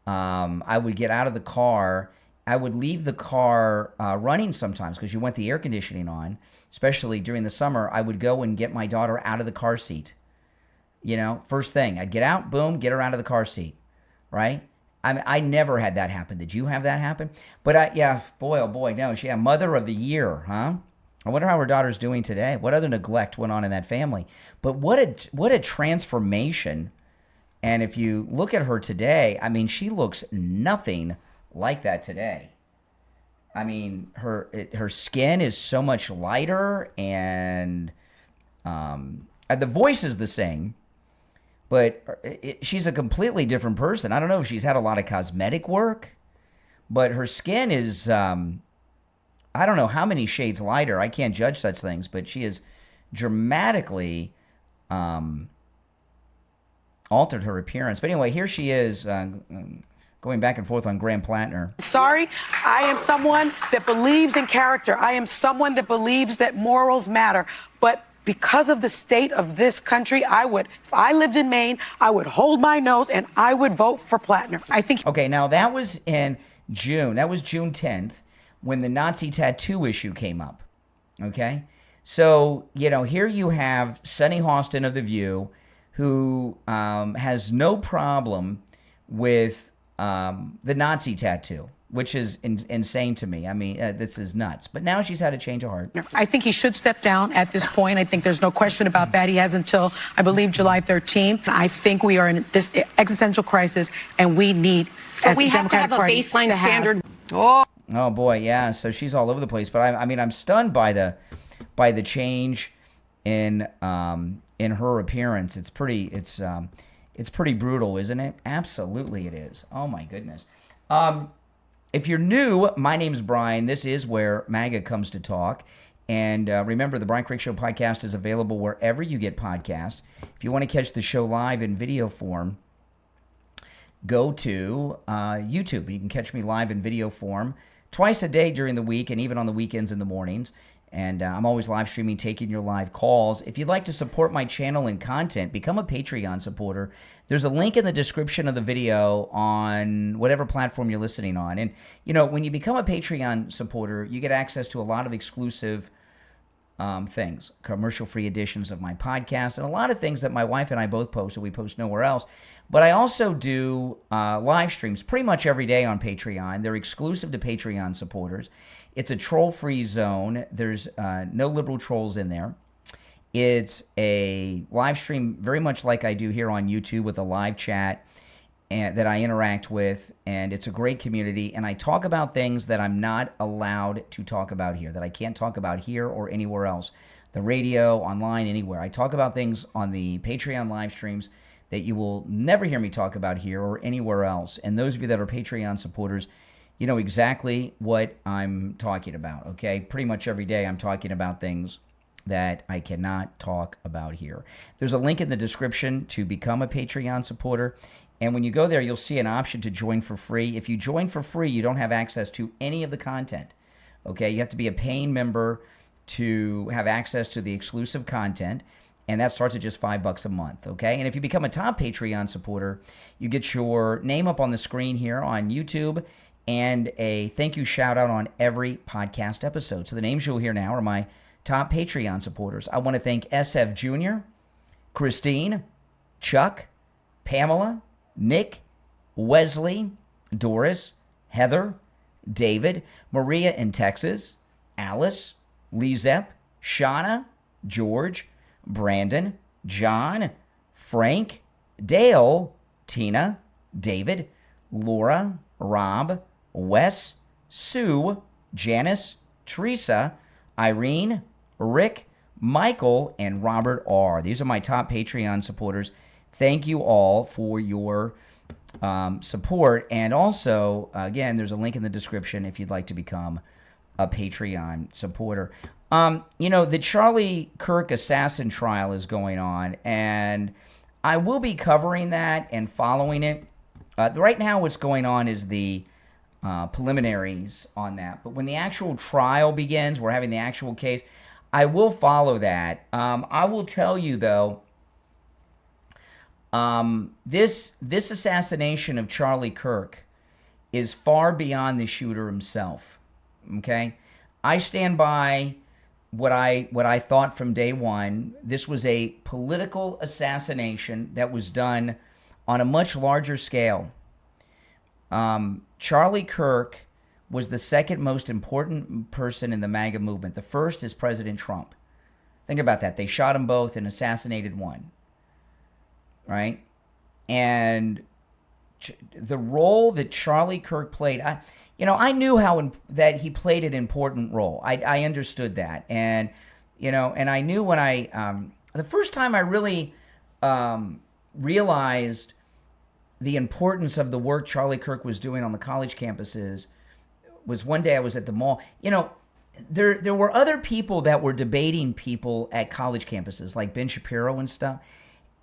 I would get out of the car. I would leave the car running sometimes because you want the air conditioning on, especially during the summer. I would go and get my daughter out of the car seat. You know, first thing, I'd get out, boom, get her out of the car seat, right? I never had that happen. Did you have that happen? But yeah, boy, oh boy, no. She had Mother of the Year, huh? I wonder how her daughter's doing today. What other neglect went on in that family? But what a transformation. And if you look at her today, I mean, she looks nothing like that today. I mean, her skin is so much lighter, and the voice is the same, but she's a completely different person. I don't know if she's had a lot of cosmetic work, but her skin is, I don't know how many shades lighter. I can't judge such things, but she is dramatically altered her appearance. But anyway, here she is going back and forth on Graham Platner. Sorry, I am someone that believes in character. I am someone that believes that morals matter. But because of the state of this country, if I lived in Maine, I would hold my nose and I would vote for Platner. I think. Okay, now that was in June. That was June 10th when the Nazi tattoo issue came up. Okay? So, here you have Sunny Hostin of The View, who has no problem with the Nazi tattoo, which is insane to me. I mean, this is nuts. But now she's had a change of heart. I think he should step down at this point. I think there's no question about that. He has until, I believe, July 13th. I think we are in this existential crisis, and we need, as a Democratic Party, we have to have a baseline standard. Oh boy, yeah. So she's all over the place. But I mean, I'm stunned by the change in her appearance. It's pretty brutal, isn't it? Absolutely, it is. Oh my goodness. If you're new, my name's Brian. This is where MAGA comes to talk. And remember, the Brian Craig Show podcast is available wherever you get podcasts. If you want to catch the show live in video form, go to YouTube. You can catch me live in video form twice a day during the week and even on the weekends in the mornings. And I'm always live streaming, taking your live calls. If you'd like to support my channel and content, become a Patreon supporter. There's a link in the description of the video on whatever platform you're listening on. And, when you become a Patreon supporter, you get access to a lot of exclusive things, commercial-free editions of my podcast, and a lot of things that my wife and I both post that we post nowhere else. But I also do live streams pretty much every day on Patreon. They're exclusive to Patreon supporters. It's a troll-free zone. There's no liberal trolls in there. It's a live stream very much like I do here on YouTube with a live chat that I interact with, and it's a great community. And I talk about things that I'm not allowed to talk about here, that I can't talk about here or anywhere else. The radio, online, anywhere. I talk about things on the Patreon live streams that you will never hear me talk about here or anywhere else. And those of you that are Patreon supporters, you know exactly what I'm talking about, okay? Pretty much every day I'm talking about things that I cannot talk about here. There's a link in the description to become a Patreon supporter. And when you go there, you'll see an option to join for free. If you join for free, you don't have access to any of the content, okay? You have to be a paying member to have access to the exclusive content. And that starts at just $5 a month, okay? And if you become a top Patreon supporter, you get your name up on the screen here on YouTube and a thank you shout out on every podcast episode. So the names you'll hear now are my top Patreon supporters. I want to thank SF Jr., Christine, Chuck, Pamela, Nick, Wesley, Doris, Heather, David, Maria in Texas, Alice, Lizep, Shauna, George, Brandon, John, Frank, Dale, Tina, David, Laura, Rob, Wes, Sue, Janice, Teresa, Irene, Rick, Michael, and Robert R. These are my top Patreon supporters. Thank you all for your support. And also, again, there's a link in the description if you'd like to become a Patreon supporter. The Charlie Kirk assassin trial is going on, and I will be covering that and following it. Right now what's going on is the preliminaries on that. But when the actual trial begins, we're having the actual case, I will follow that. I will tell you, though, this assassination of Charlie Kirk is far beyond the shooter himself, okay? I stand by what I thought from day one. This was a political assassination that was done on a much larger scale. Charlie Kirk was the second most important person in the MAGA movement. The first is President Trump. Think about that. They shot them both and assassinated one, right? And the role that Charlie Kirk played, I knew that he played an important role. I understood that, and and I knew when the first time I really realized the importance of the work Charlie Kirk was doing on the college campuses was one day I was at the mall. There were other people that were debating people at college campuses, like Ben Shapiro and stuff.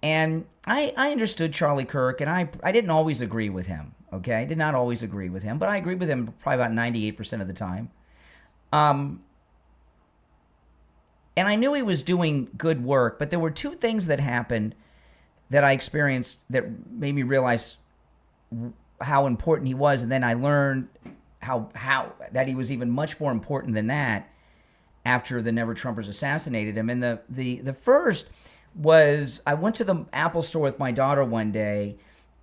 And I understood Charlie Kirk, and I didn't always agree with him, okay? I did not always agree with him, but I agreed with him probably about 98% of the time. And I knew he was doing good work, but there were two things that happened that I experienced that made me realize how important he was, and then I learned how that he was even much more important than that after the Never Trumpers assassinated him. And the first was I went to the Apple store with my daughter one day,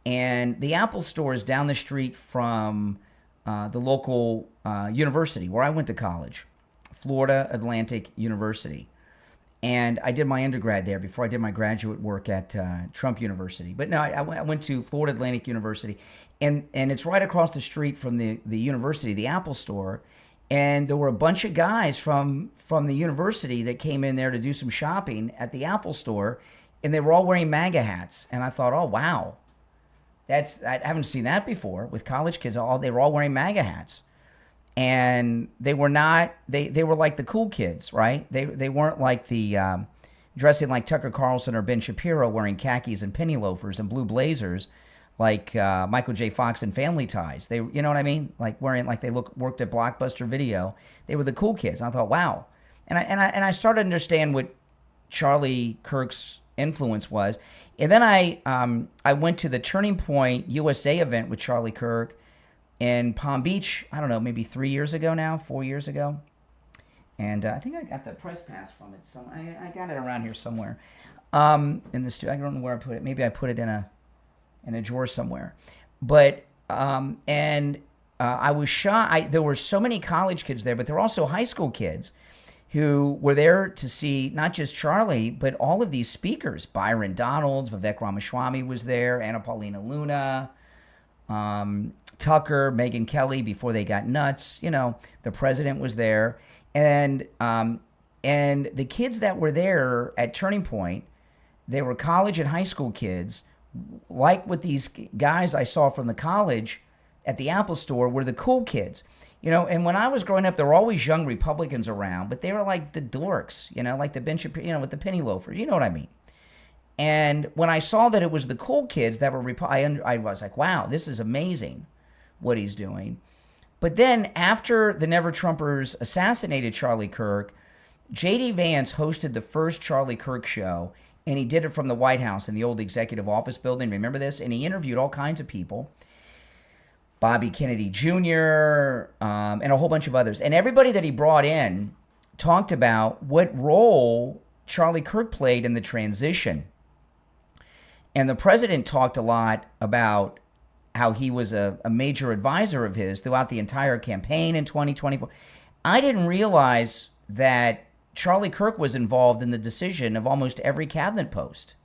and the Apple store is down the street from the local university where I went to college, Florida Atlantic University. And I did my undergrad there before I did my graduate work at Trump University. But no, I went to Florida Atlantic University, and it's right across the street from the university, the Apple store. And there were a bunch of guys from the university that came in there to do some shopping at the Apple store, and they were all wearing MAGA hats. And I thought, oh, wow, I haven't seen that before with college kids. They were all wearing MAGA hats. And they were not, they were like the cool kids, right? They weren't like the dressing like Tucker Carlson or Ben Shapiro wearing khakis and penny loafers and blue blazers like Michael J. Fox in Family Ties. They, you know what I mean? Like wearing, like they worked at Blockbuster Video. They were the cool kids. I thought, wow. And I started to understand what Charlie Kirk's influence was. And then I went to the Turning Point USA event with Charlie Kirk in Palm Beach, I don't know, maybe 4 years ago. And I think I got the press pass from it. So I got it around here somewhere in the studio. I don't know where I put it. Maybe I put it in a drawer somewhere. But, I was shocked. There were so many college kids there, but there were also high school kids who were there to see not just Charlie, but all of these speakers. Byron Donalds, Vivek Ramaswamy was there, Anna Paulina Luna, Tucker, Megyn Kelly before they got nuts. The president was there. And the kids that were there at Turning Point, they were college and high school kids, like what these guys I saw from the college at the Apple store were the cool kids. And when I was growing up, there were always young Republicans around, but they were like the dorks, like the Ben Shapiro, with the penny loafers. You know what I mean? And when I saw that it was the cool kids that were, I was like, wow, this is amazing what he's doing. But then after the Never Trumpers assassinated Charlie Kirk, J.D. Vance hosted the first Charlie Kirk show, and he did it from the White House in the old executive office building. Remember this? And he interviewed all kinds of people, Bobby Kennedy Jr., and a whole bunch of others. And everybody that he brought in talked about what role Charlie Kirk played in the transition. And the president talked a lot about how he was a major advisor of his throughout the entire campaign in 2024. I didn't realize that Charlie Kirk was involved in the decision of almost every cabinet post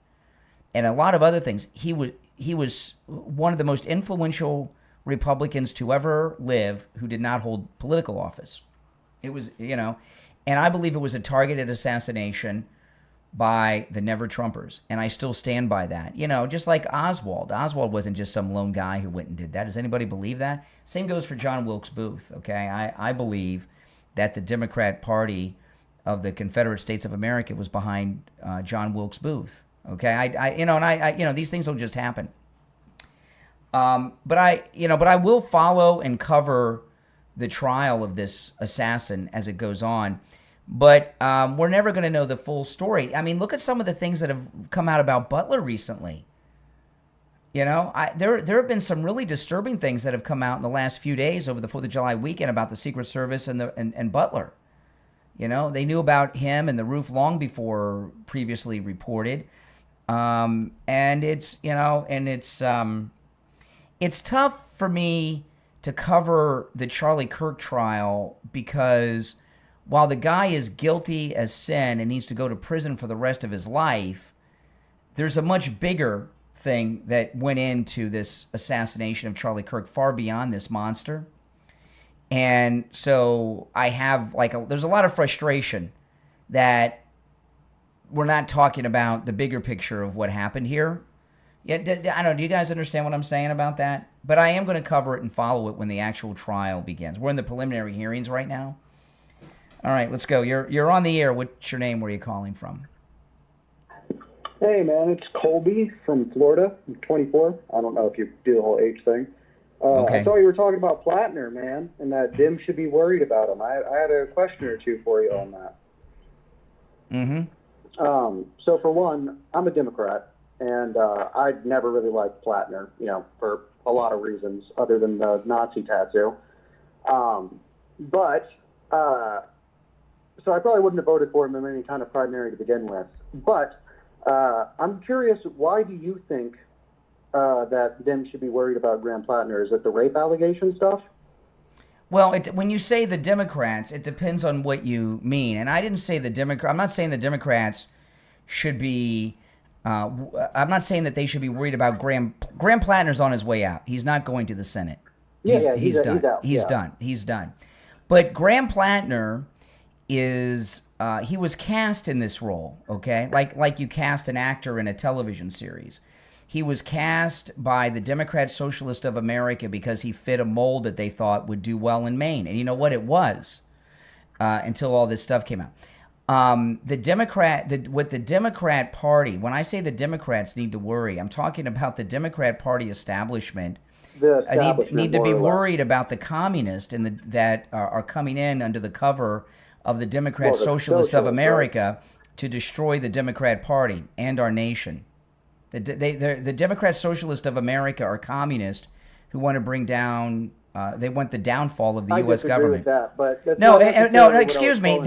and a lot of other things. He was one of the most influential Republicans to ever live who did not hold political office. It was, and I believe it was a targeted assassination by the Never Trumpers, and I still stand by that. Just like Oswald. Oswald wasn't just some lone guy who went and did that. Does anybody believe that? Same goes for John Wilkes Booth, okay? I believe that the Democrat Party of the Confederate States of America was behind John Wilkes Booth, okay? These things don't just happen. But I will follow and cover the trial of this assassin as it goes on. But we're never going to know the full story. I mean, look at some of the things that have come out about Butler recently. There have been some really disturbing things that have come out in the last few days over the 4th of July weekend about the Secret Service and Butler. They knew about him and the roof long before previously reported. And it's tough for me to cover the Charlie Kirk trial because while the guy is guilty as sin and needs to go to prison for the rest of his life, there's a much bigger thing that went into this assassination of Charlie Kirk far beyond this monster. And so I have there's a lot of frustration that we're not talking about the bigger picture of what happened here. Yeah, I don't know. Do you guys understand what I'm saying about that? But I am going to cover it and follow it when the actual trial begins. We're in the preliminary hearings right now. All right, let's go. You're on the air. What's your name? Where are you calling from? Hey, man, it's Colby from Florida. I'm 24. I don't know if you do the whole age thing. Okay. I saw you were talking about Platner, man, and that Dim should be worried about him. I had a question or two for you on that. Mm-hmm. So, for one, I'm a Democrat, and I'd never really liked Platner, for a lot of reasons other than the Nazi tattoo. So I probably wouldn't have voted for him in any kind of primary to begin with. But I'm curious, why do you think that Dem should be worried about Graham Platner? Is it the rape allegation stuff? Well, when you say the Democrats, it depends on what you mean. And I didn't say I'm not saying the Democrats should be. I'm not saying that they should be worried about Graham. Graham Platner's on his way out. He's not going to the Senate. He's done. He's done. He's done. But Graham Platner is he was cast in this role, okay? Like you cast an actor in a television series. He was cast by the Democrat Socialist of America because he fit a mold that they thought would do well in Maine. And you know what? It was until all this stuff came out. The Democrat Party, when I say the Democrats need to worry, I'm talking about the Democrat Party establishment. Need to be worried about the communists that are coming in under the cover of the Democrat Socialist of America to destroy the Democrat Party and our nation. The Democrat Socialist of America are communists who want to bring down. They want the downfall of the U.S. government. With that, but no, excuse me.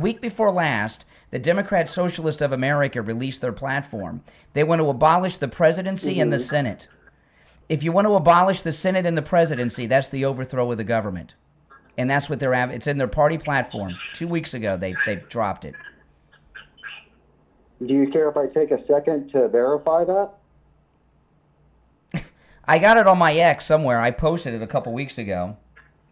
Week before last, the Democrat Socialist of America released their platform. They want to abolish the presidency and the Senate. If you want to abolish the Senate and the presidency, that's the overthrow of the government. And that's what it's in their party platform. 2 weeks ago, they dropped it. Do you care if I take a second to verify that? I got it on my X somewhere. I posted it a couple weeks ago.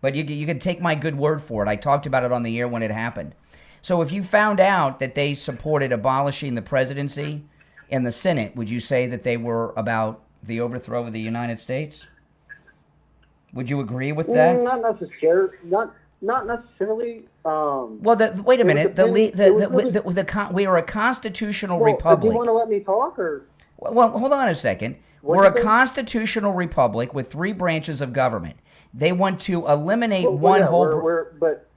But you can take my good word for it. I talked about it on the air when it happened. So if you found out that they supported abolishing the presidency and the Senate, would you say that they were about the overthrow of the United States? Would you agree with that? Not necessarily. Not necessarily. Well, wait a minute. We are a constitutional republic. Do you want to let me talk, or? Well, hold on a second. We're a constitutional republic with 3 branches of government. They want to eliminate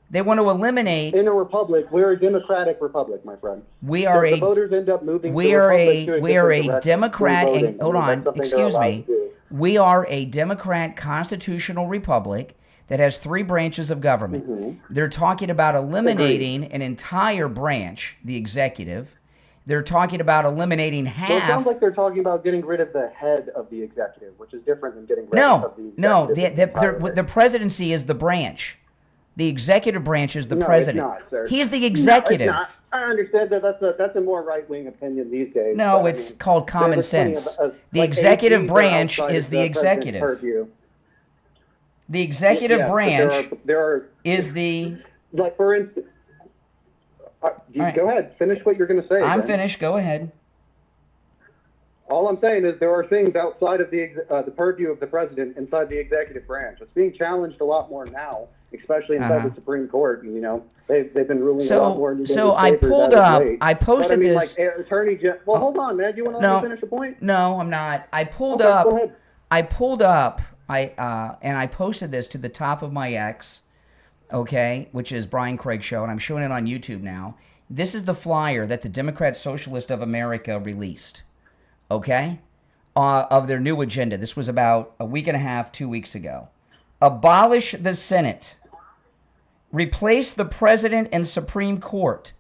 they want to eliminate. In a republic, we're a democratic republic, my friend. We are the voters end up moving. We are a Democrat. Hold on, excuse me. We are a Democrat constitutional republic that has 3 branches of government. Mm-hmm. They're talking about eliminating an entire branch, the executive. They're talking about eliminating half. Well, it sounds like they're talking about getting rid of the head of the executive, which is different than getting rid of the executive. The presidency is the branch. The executive branch is the president. It's not, sir. He's the executive. No, it's not. I understand that that's a more right-wing opinion these days. No, it's called common sense. The executive branch is the executive. The executive branch is the... Like, for instance... Go ahead. Finish what you're going to say. I'm finished. Go ahead. All I'm saying is there are things outside of the purview of the president inside the executive branch. It's being challenged a lot more now, especially inside the Supreme Court. You know, they've been ruling a lot more. So I pulled up. I posted this. Well, hold on, man. Do you want to let me finish the point? No, I'm not. I pulled up. Go ahead. I pulled up. And I posted this to the top of my X. Okay, which is Brian Craig Show, and I'm showing it on YouTube now. This is the flyer that the Democrat Socialist of America released, okay, of their new agenda. This was about a week and a half, 2 weeks ago. Abolish the Senate. Replace the President and Supreme Court.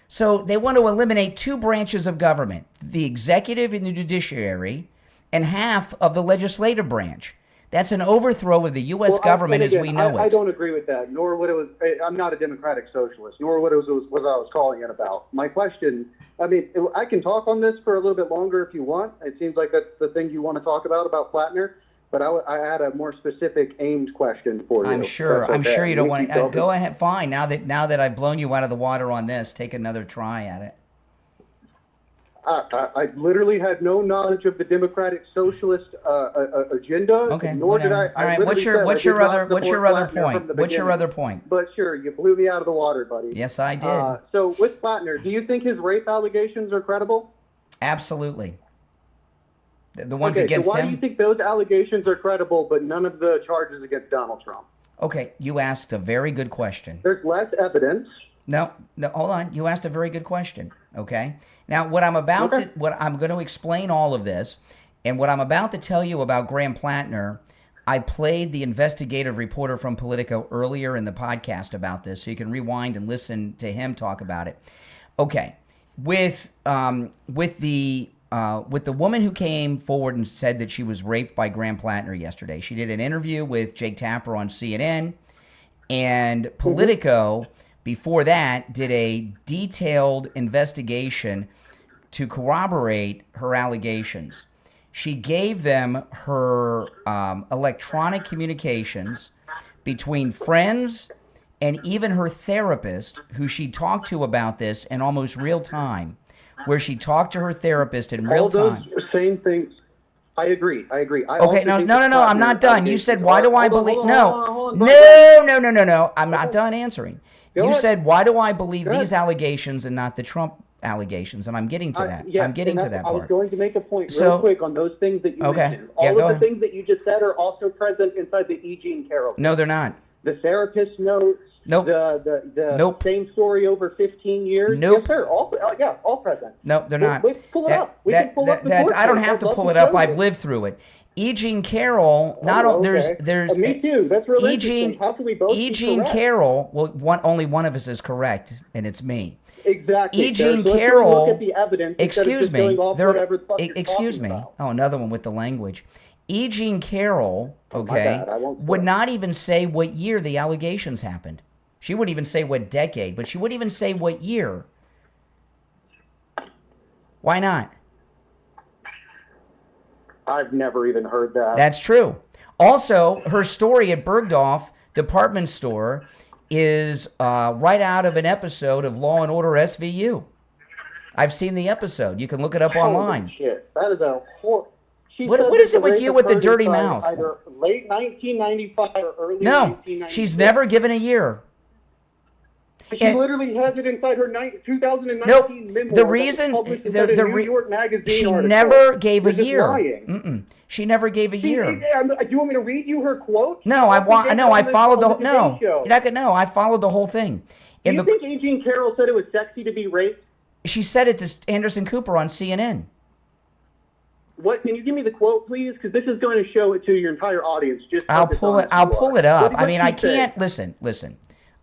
So they want to eliminate 2 branches of government, the executive and the judiciary, and half of the legislative branch. That's an overthrow of the U.S. government as we know it. I don't agree with that, nor what it was. I'm not a democratic socialist, nor what what I was calling it about. My question, I mean, I can talk on this for a little bit longer if you want. It seems like that's the thing you want to talk about Platner. But I had a more specific aimed question for you. I'm sure you don't want to. Go ahead. Fine. Now that I've blown you out of the water on this, take another try at it. I literally had no knowledge of the democratic socialist agenda. Okay. Nor did I. All right. What's your other point? What's your other point? But sure, you blew me out of the water, buddy. Yes, I did. So with Platner, do you think his rape allegations are credible? Absolutely. The ones against so why him? do you think those allegations are credible, but none of the charges against Donald Trump? Okay, you asked a very good question. There's less evidence. No, hold on. You asked a very good question. Okay. Now, what I'm going to explain all of this, and what I'm about to tell you about Graham Platner, I played the investigative reporter from Politico earlier in the podcast about this, so you can rewind and listen to him talk about it. Okay, with the woman who came forward and said that she was raped by Graham Platner yesterday. She did an interview with Jake Tapper on CNN, and Politico, before that, did a detailed investigation to corroborate her allegations. She gave them her electronic communications between friends and even her therapist, who she talked to about this in almost real time, where she talked to her therapist in real time. All those same things. I agree. Okay, no, I'm not done. You said, why do I believe... No. I'm not done answering. You said, why do I believe these allegations and not the Trump allegations? And I'm getting to that. I'm getting to that part. I was going to make a point real quick on those things that you mentioned. All of the things that you just said are also present inside the E. Jean Carroll. No, they're not. The therapist notes. Nope. The same story over 15 years. Nope. Yes, sir. All present. No, they're not. Pull it up. We can pull up the court I don't case. have to pull it up. I've lived through it. E. Jean Carroll. There's. Me too. That's really interesting. How can we both E. Jean Carroll. Well, only one of us is correct, and it's me. Exactly. E. Jean Carroll. Look at the evidence. Excuse me. Excuse me. about. Oh, another one with the language. E. Jean Carroll. Okay. Would not even say what year the allegations happened. She wouldn't even say what decade, but she wouldn't even say what year. Why not? I've never even heard that. That's true. Also, her story at Bergdorf department store is right out of an episode of Law and Order SVU. I've seen the episode. You can look it up online. Holy shit. That is a horrible... What is it with you with the dirty mouth? Either late 1995 or early 1996. No, she's never given a year. She literally has it inside her 2019 memoir. The reason New York Magazine she article. Never gave a You're year. Lying. She never gave a year. Do you want me to read you her quote? No, I followed I followed the whole thing. Do you think E. Jean Carroll said it was sexy to be raped? She said it to Anderson Cooper on CNN. What? Can you give me the quote, please? Because this is going to show it to your entire audience. I'll pull it up. I mean, I can't listen.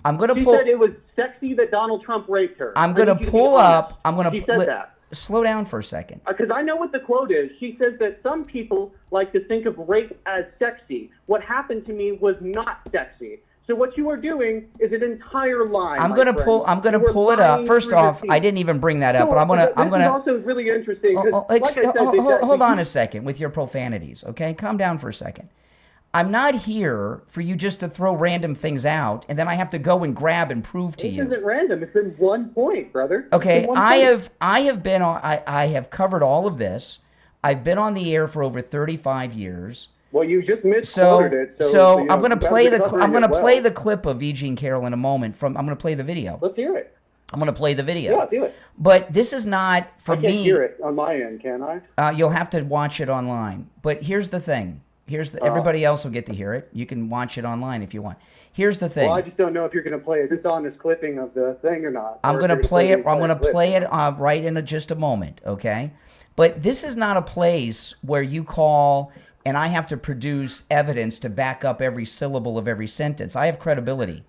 I'm going to pull. She said it was sexy that Donald Trump raped her. I'm going to pull up. She said that. Slow down for a second. Because I know what the quote is. She says that some people like to think of rape as sexy. What happened to me was not sexy. So what you are doing is an entire lie. I'm going to pull it up. First off, I didn't even bring that up, but I'm going to. This is also really interesting. Like I said, hold on a second with your profanities. Okay, calm down for a second. I'm not here for you just to throw random things out, and then I have to go and grab and prove to you. This isn't random. It's in 1 point, brother. Okay, I have covered all of this. I've been on the air for over 35 years. Well, you just misquoted it. So I'm going to play the clip of E. Jean Carroll in a moment. I'm going to play the video. Let's hear it. I'm going to play the video. Yeah, do it. But this is not for me. I can't hear it on my end, can I? You'll have to watch it online. But here's the thing. Everybody else will get to hear it. You can watch it online if you want. Here's the thing. Well, I just don't know if you're going to play it. This on this clipping of the thing or not. I'm going to play it. I'm going to play it right in just a moment. Okay. But this is not a place where you call and I have to produce evidence to back up every syllable of every sentence. I have credibility.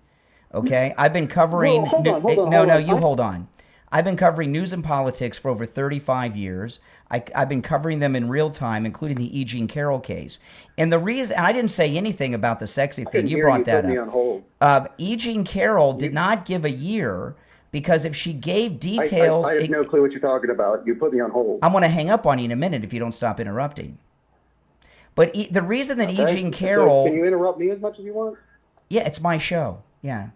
Okay. I've been covering. Hold on. You hold on. I've been covering news and politics for over 35 years. I've been covering them in real time, including the E. Jean Carroll case. And the reason, I didn't say anything about the sexy thing. You brought that up. E. Jean Carroll did not give a year because if she gave details... I have no clue what you're talking about. You put me on hold. I'm going to hang up on you in a minute if you don't stop interrupting. But the reason that E. Jean Carroll... Can you interrupt me as much as you want? Yeah, it's my show. Yeah.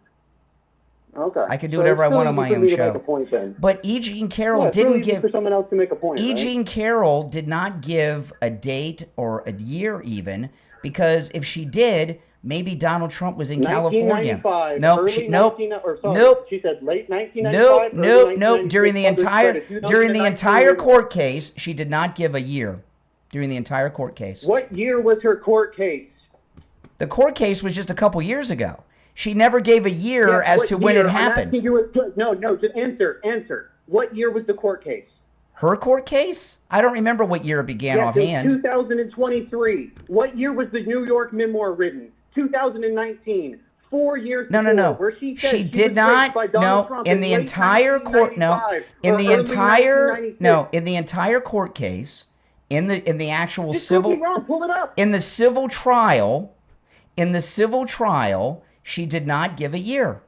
Okay. I can do whatever I want on my own show. But E. Jean Carroll didn't give... for someone else to make a point, E. Jean Carroll did not give a date or a year even, because if she did, maybe Donald Trump was in California. Nope. She said late 1995. Nope. During the entire court case, she did not give a year. During the entire court case. What year was her court case? The court case was just a couple years ago. She never gave a year as to when it happened. No, just answer. What year was the court case? Her court case? I don't remember what year it began offhand. 2023. What year was the New York memoir written? 2019. 4 years No. Where she did not. No, in the entire court. No, in the entire. No, in the entire court case. In the actual civil. Pull it up. In the civil trial. She did not give a year.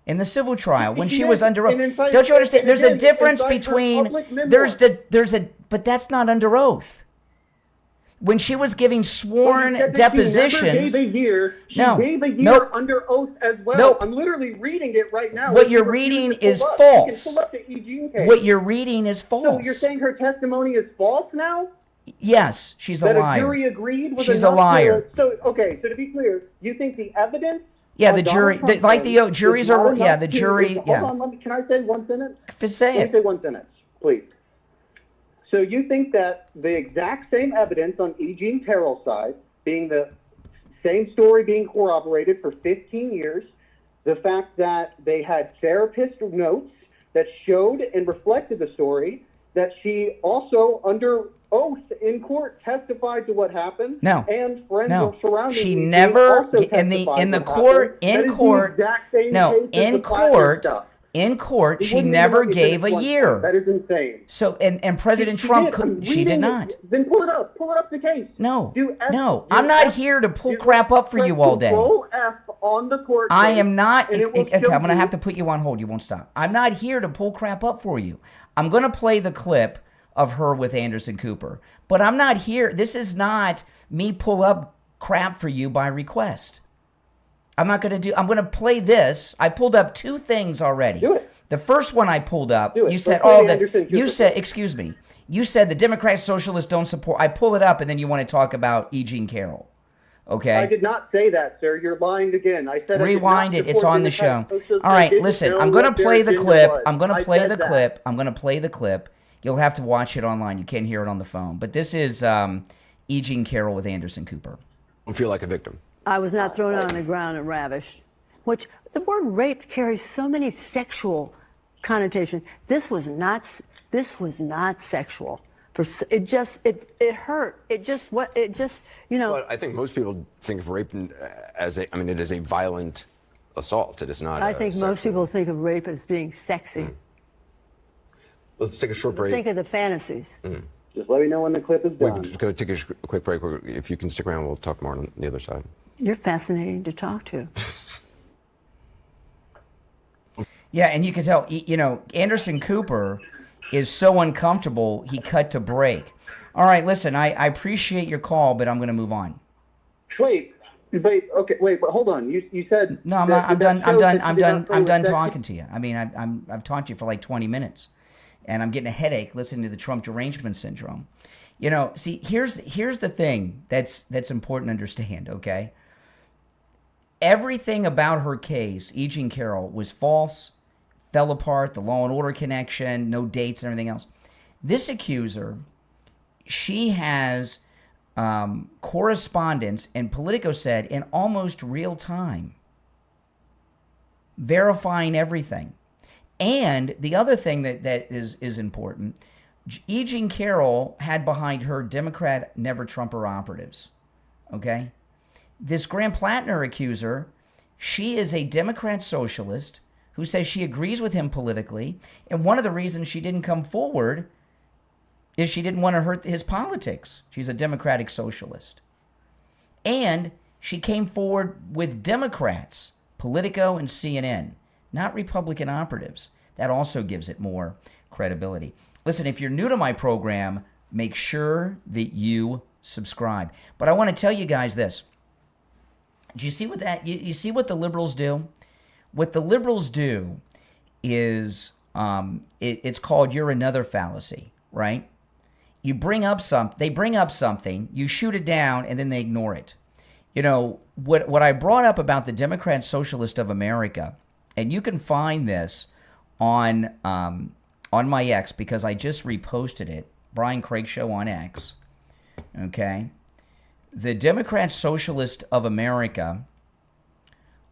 In the civil trial, when she was under oath. Don't you understand? There's a difference between but that's not under oath. When she was giving sworn depositions, she gave a year under oath as well. Nope. I'm literally reading it right now. What you're reading is false. You can pull up the E. Jean case. What you're reading is false. So you're saying her testimony is false now? Yes, she's a liar. That a jury agreed with she's a liar. So to be clear, you think the evidence? Yeah, the jury, juries are. Yeah, the jury. Yeah. Hold on, can I say one sentence? Say it. Say one sentence, please. So you think that the exact same evidence on E. Jean Carroll's side, being the same story being corroborated for 15 years, the fact that they had therapist notes that showed and reflected the story, that she also under oath in court testified to what happened. No. And friends surrounding she never in court she never gave a year. That is insane. So and President Trump she did not. Then pull it up the case. No. I'm not here to pull crap up for you all day. Control F on the court. I am not. Okay, I'm going to have to put you on hold. You won't stop. I'm not here to pull crap up for you. I'm going to play the clip of her with Anderson Cooper. But I'm not here. This is not me pull up crap for you by request. I'm going to play this. I pulled up two things already. Do it. The first one I pulled up, you said, excuse me, you said the Democrat Socialists don't support. I pull it up and then you want to talk about E. Jean Carroll. Okay. I did not say that, sir. You're lying again. I said rewind it. It's on the show. All right, listen. I'm going to play the clip. I'm going to play the clip. You'll have to watch it online. You can't hear it on the phone. But this is E. Jean Carroll with Anderson Cooper. I feel like a victim. I was not thrown on the ground and ravished. Which the word rape carries so many sexual connotations. This was not sexual. It hurt. Well, I think most people think of rape as it is a violent assault. It is not. I think most people think of rape as being sexy. Let's take a short break. Think of the fantasies. Just let me know when the clip is done. We're just going to take a quick break. If you can stick around, we'll talk more on the other side. You're fascinating to talk to. Yeah, and you can tell, Anderson Cooper is so uncomfortable, he cut to break. All right, listen, I appreciate your call, but I'm going to move on. Wait, but hold on. You said no. I'm done talking to you. I mean, I've talked to you for like 20 minutes, and I'm getting a headache listening to the Trump derangement syndrome. See, here's the thing that's important to understand. Okay, everything about her case, E. Jean Carroll, was false. Fell apart, the Law and Order connection, no dates and everything else. This accuser, she has correspondence, and Politico said, in almost real time, verifying everything. And the other thing that is important, E. Jean Carroll had behind her Democrat never-Trumper operatives, okay? This Graham Platner accuser, she is a Democrat socialist who says she agrees with him politically. And one of the reasons she didn't come forward is she didn't want to hurt his politics. She's a democratic socialist. And she came forward with Democrats, Politico and CNN, not Republican operatives. That also gives it more credibility. Listen, if you're new to my program, make sure that you subscribe. But I want to tell you guys this. Do you see what you see what the liberals do? What the liberals do is it's called "you're another" fallacy, right? They bring up something, you shoot it down, and then they ignore it. You know what I brought up about the Democrat Socialist of America, and you can find this on my X because I just reposted it. Brian Craig Show on X. Okay. The Democrat Socialist of America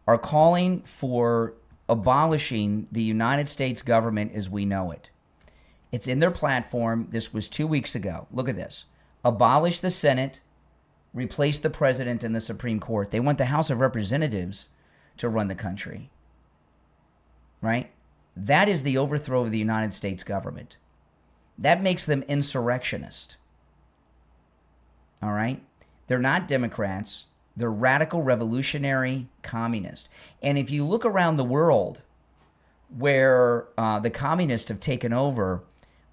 are calling for abolishing the United States government as we know it. It's in their platform. This was 2 weeks ago. Look at this. Abolish the Senate, replace the president and the Supreme Court. They want the House of Representatives to run the country. Right? That is the overthrow of the United States government. That makes them insurrectionists. All right? They're not Democrats. They're radical, revolutionary, communist. And if you look around the world where the communists have taken over,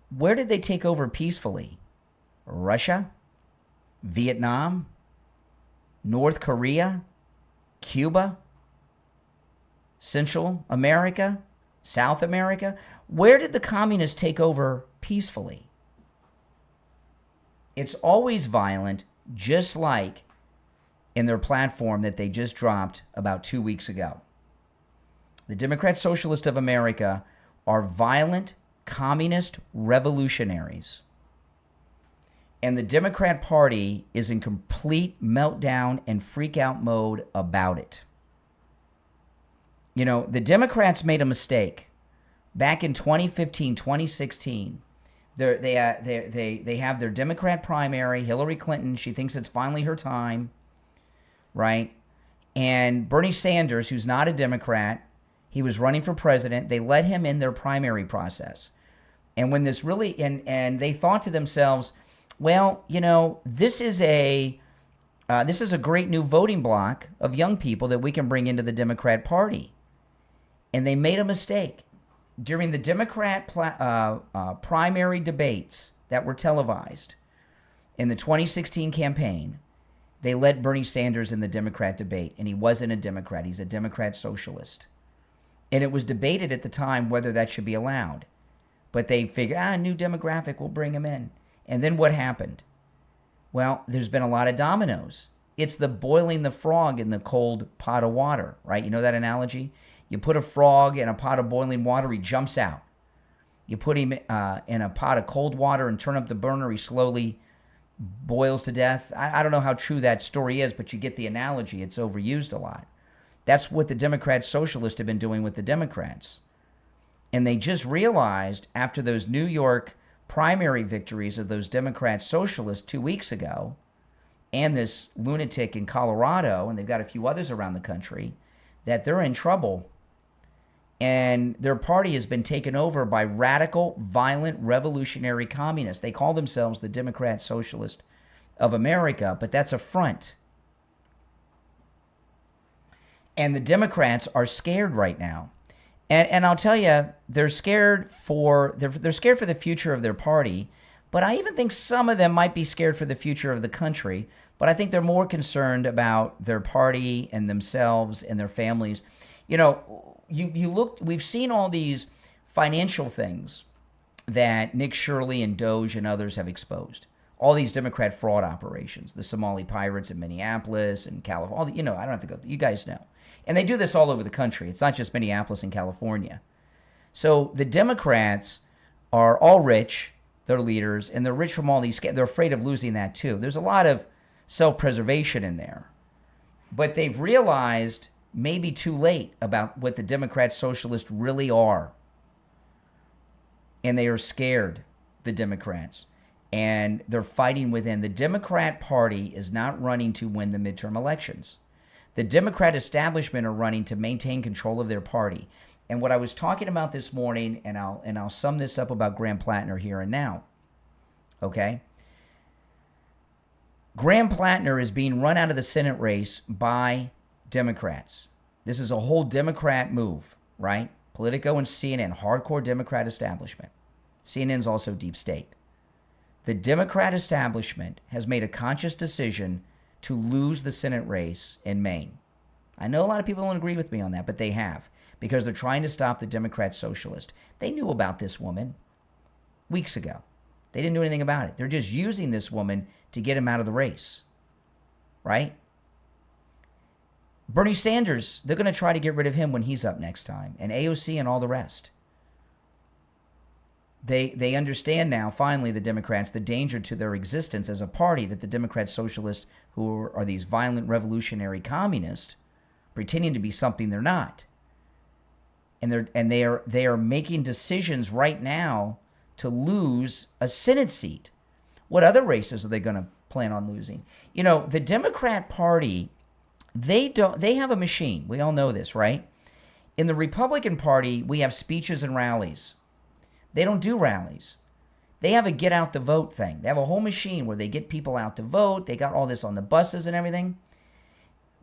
where did they take over peacefully? Russia? Vietnam? North Korea? Cuba? Central America? South America? Where did the communists take over peacefully? It's always violent, just like in their platform that they just dropped about 2 weeks ago. The Democrat Socialist of America are violent, communist revolutionaries. And the Democrat Party is in complete meltdown and freak-out mode about it. You know, the Democrats made a mistake. Back in 2015, 2016, they have their Democrat primary, Hillary Clinton. She thinks it's finally her time, right? And Bernie Sanders, who's not a Democrat, he was running for president. They let him in their primary process. And when this really, and they thought to themselves, well, you know, this is a great new voting bloc of young people that we can bring into the Democrat Party. And they made a mistake. During the Democrat primary debates that were televised in the 2016 campaign, they let Bernie Sanders in the Democrat debate, and he wasn't a Democrat. He's a Democrat socialist. And it was debated at the time whether that should be allowed. But they figured, new demographic, we'll bring him in. And then what happened? Well, there's been a lot of dominoes. It's the boiling the frog in the cold pot of water, right? You know that analogy? You put a frog in a pot of boiling water, he jumps out. You put him in a pot of cold water and turn up the burner, he slowly boils to death. I don't know how true that story is, but you get the analogy. It's overused a lot. That's what the Democrat Socialists have been doing with the Democrats. And they just realized after those New York primary victories of those Democrat Socialists 2 weeks ago, and this lunatic in Colorado, and they've got a few others around the country, that they're in trouble. And their party has been taken over by radical, violent, revolutionary communists. They call themselves the Democrat Socialist of America, but that's a front. And the Democrats are scared right now. And I'll tell you, they're scared for the future of their party, but I even think some of them might be scared for the future of the country. But I think they're more concerned about their party and themselves and their families. You know, you look, we've seen all these financial things that Nick Shirley and Doge and others have exposed. All these Democrat fraud operations, the Somali pirates in Minneapolis and California, I don't have to go, you guys know. And they do this all over the country. It's not just Minneapolis and California. So the Democrats are all rich, they're leaders, and they're rich from all these, they're afraid of losing that too. There's a lot of self-preservation in there. But they've realized maybe too late about what the Democrat Socialists really are. And they are scared, the Democrats. And they're fighting within. The Democrat Party is not running to win the midterm elections. The Democrat establishment are running to maintain control of their party. And what I was talking about this morning, and I'll sum this up about Graham Platner here and now. Okay? Graham Platner is being run out of the Senate race by Democrats. This is a whole Democrat move, right? Politico and CNN, hardcore Democrat establishment. CNN's also deep state. The Democrat establishment has made a conscious decision to lose the Senate race in Maine. I know a lot of people don't agree with me on that, but they have, because they're trying to stop the Democrat socialist. They knew about this woman weeks ago. They didn't do anything about it. They're just using this woman to get him out of the race, right? Bernie Sanders, they're going to try to get rid of him when he's up next time, and AOC and all the rest. They understand now, finally, the Democrats, the danger to their existence as a party, that the Democrat socialists, who are these violent revolutionary communists, pretending to be something they're not. And they are making decisions right now to lose a Senate seat. What other races are they going to plan on losing? You know, the Democrat Party, they have a machine. We all know this, right? In the Republican Party, we have speeches and rallies. They don't do rallies. They have a get out the vote thing. They have a whole machine where they get people out to vote. They got all this on the buses and everything.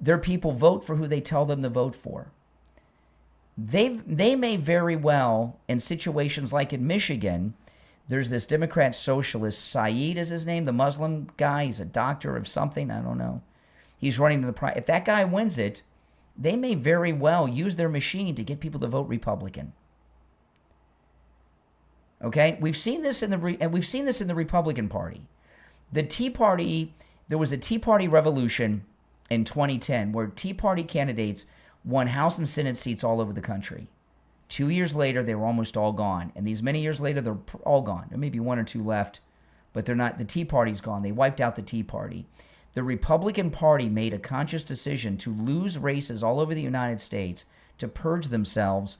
Their people vote for who they tell them to vote for. They may very well, in situations like in Michigan, there's this Democrat socialist, Saeed is his name, the Muslim guy. He's a doctor of something, I don't know. He's running to the if that guy wins it, they may very well use their machine to get people to vote Republican. Okay, we've seen this in the Republican Party. The Tea Party, there was a Tea Party revolution in 2010 where Tea Party candidates won House and Senate seats all over the country. 2 years later, they were almost all gone, and these many years later, they're all gone. There may be one or two left, but they're not. The Tea Party's gone. They wiped out the Tea Party. The Republican Party made a conscious decision to lose races all over the United States to purge themselves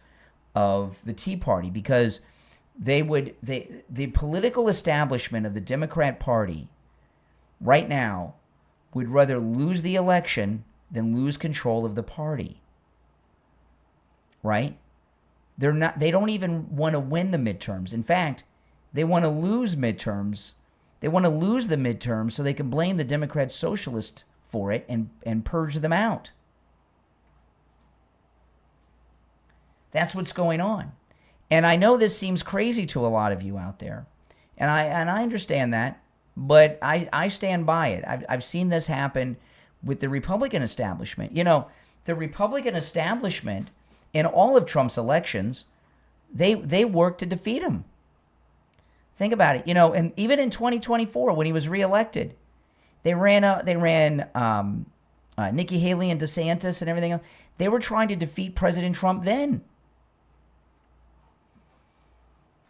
of the Tea Party, because the political establishment of the Democrat Party right now would rather lose the election than lose control of the party. Right? They don't even want to win the midterms. In fact, they want to lose midterms. They want to lose the midterms so they can blame the Democrat socialists for it and purge them out. That's what's going on. And I know this seems crazy to a lot of you out there. And I understand that, but I stand by it. I've seen this happen with the Republican establishment. You know, the Republican establishment in all of Trump's elections, they worked to defeat him. Think about it. You know, and even in 2024, when he was reelected, they ran Nikki Haley and DeSantis and everything else. They were trying to defeat President Trump then.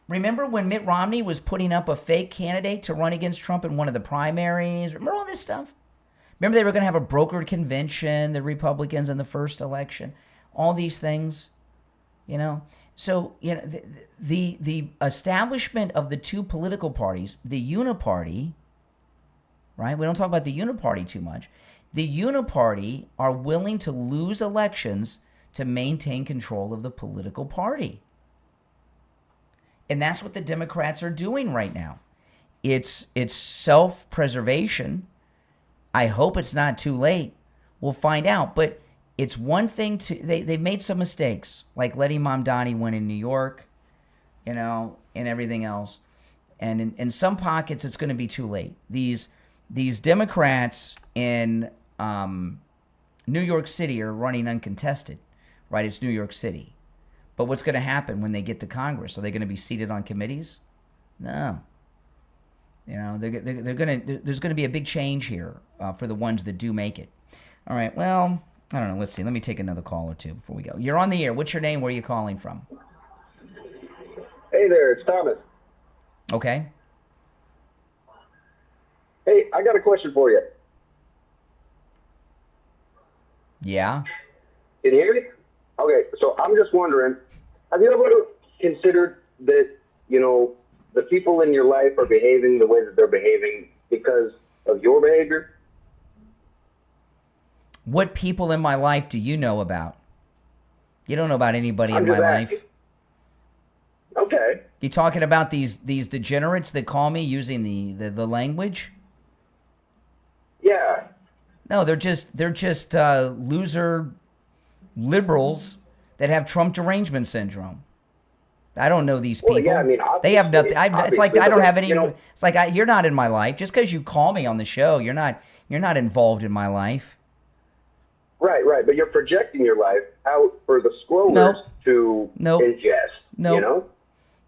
Remember when Mitt Romney was putting up a fake candidate to run against Trump in one of the primaries? Remember all this stuff? Remember they were going to have a brokered convention, the Republicans, in the first election? All these things, you know? So, you know, the establishment of the two political parties, the Uniparty, right? We don't talk about the Uniparty too much. The Uniparty are willing to lose elections to maintain control of the political party. And that's what the Democrats are doing right now. It's self-preservation. I hope it's not too late. We'll find out. But it's one thing they've made some mistakes, like letting Mamdani win in New York, you know, and everything else. And in some pockets, it's going to be too late. These Democrats in New York City are running uncontested, right? It's New York City. But what's going to happen when they get to Congress? Are they going to be seated on committees? No. You know, there's going to be a big change here for the ones that do make it. All right. Well, I don't know. Let's see. Let me take another call or two before we go. You're on the air. What's your name? Where are you calling from? Hey there, it's Thomas. Okay. Hey, I got a question for you. Yeah. Can you hear me? Okay, so I'm just wondering, have you ever considered that, you know, the people in your life are behaving the way that they're behaving because of your behavior? What people in my life do you know about? You don't know about anybody in my life. Okay. You talking about these degenerates that call me using the language? Yeah. No, they're just loser liberals that have Trump derangement syndrome. I don't know these people. Well, yeah, I mean, they have nothing. It's like I don't have any. It's like you're not in my life. Just because you call me on the show, you're not involved in my life. Right. But you're projecting your life out for the scrollers to ingest. No.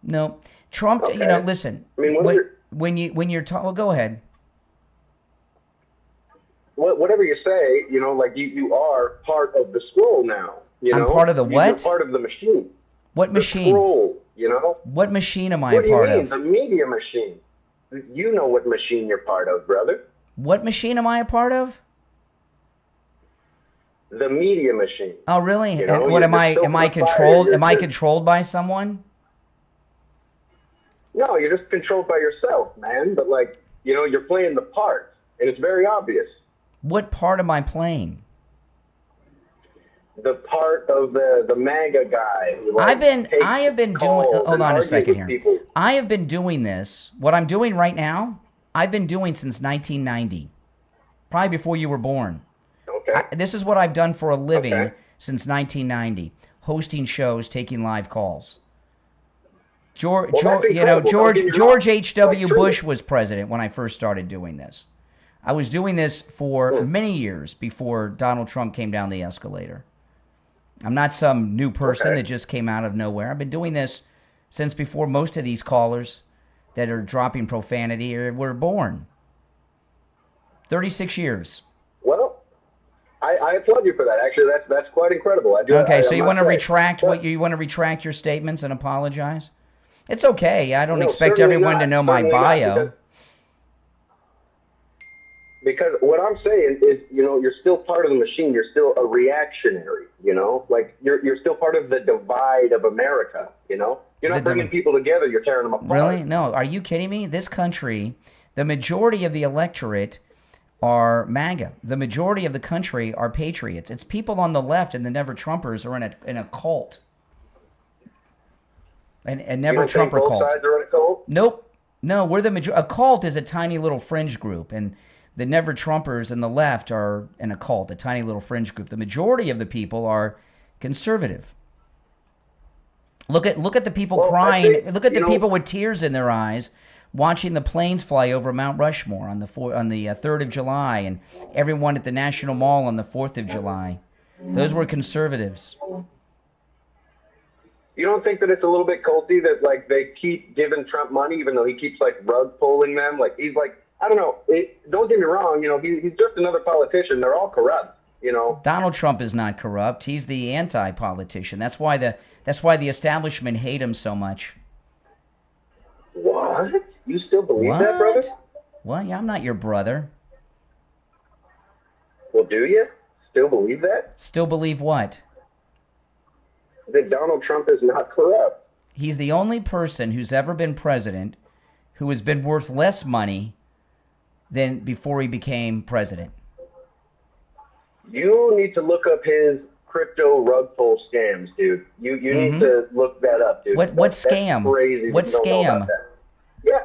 No. Trump. Okay. Listen. I mean, when you're talking, well, go ahead. Whatever you say, like you are part of the scroll now. I'm part of the what? You're part of the machine. What machine? The scroll. What machine am I a part of? What do you mean? The media machine. You know what machine you're part of, brother. What machine am I a part of? The media machine. Oh, really? And what am I? Am I controlled? Am I controlled by someone? No, you're just controlled by yourself, man. But you're playing the part, and it's very obvious. What part am I playing? The part of the MAGA guy. I have been doing. Hold on a second here. People. I have been doing this. What I'm doing right now, I've been doing since 1990, probably before you were born. Okay. This is what I've done for a living since 1990, hosting shows, taking live calls. George H.W. Bush was president when I first started doing this. I was doing this for many years before Donald Trump came down the escalator. I'm not some new person that just came out of nowhere. I've been doing this since before most of these callers that are dropping profanity were born. 36 years. Well, I applaud you for that. Actually, that's quite incredible. So you want to retract you want to retract your statements and apologize? It's okay. I don't expect everyone to know my bio. Because what I'm saying is, you're still part of the machine. You're still a reactionary, you're still part of the divide of America, You're not bringing people together. You're tearing them apart. Really? No. Are you kidding me? This country, the majority of the electorate are MAGA. The majority of the country are patriots. It's people on the left and the never-Trumpers are in a cult. A never-Trumper cult. Both sides are in a cult? Nope. No, we're the majority. A cult is a tiny little fringe group, and the never-Trumpers and the left are in a cult, a tiny little fringe group. The majority of the people are conservative. Look at the people crying. Look at the people with tears in their eyes watching the planes fly over Mount Rushmore on the 3rd of July, and everyone at the National Mall on the 4th of July. Those were conservatives. You don't think that it's a little bit culty that they keep giving Trump money even though he keeps rug pulling them? He's I don't know. Don't get me wrong. He's just another politician. They're all corrupt. Donald Trump is not corrupt. He's the anti-politician. That's why the establishment hate him so much. What? You still believe that, brother? Well, yeah, I'm not your brother. Well, do you still believe that? Still believe what? That Donald Trump is not corrupt. He's the only person who's ever been president who has been worth less money than before he became president. You need to look up his crypto rug pull scams, dude. You need to look that up, dude. What scam? That's crazy. What scam? Yeah.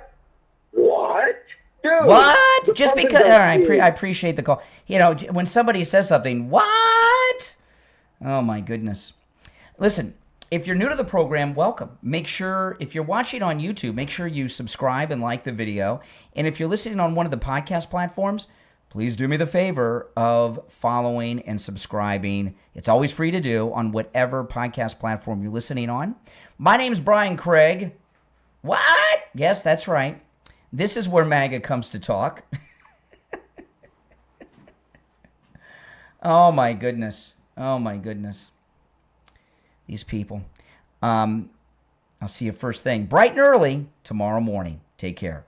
What? Dude, what? Just because? All right, I appreciate the call. When somebody says something, what? Oh, my goodness. Listen, if you're new to the program, welcome. Make sure, if you're watching on YouTube, make sure you subscribe and like the video. And if you're listening on one of the podcast platforms, please do me the favor of following and subscribing. It's always free to do on whatever podcast platform you're listening on. My name's Brian Craig. What? Yes, that's right. This is where MAGA comes to talk. Oh, my goodness. Oh, my goodness. These people. I'll see you first thing, bright and early tomorrow morning. Take care.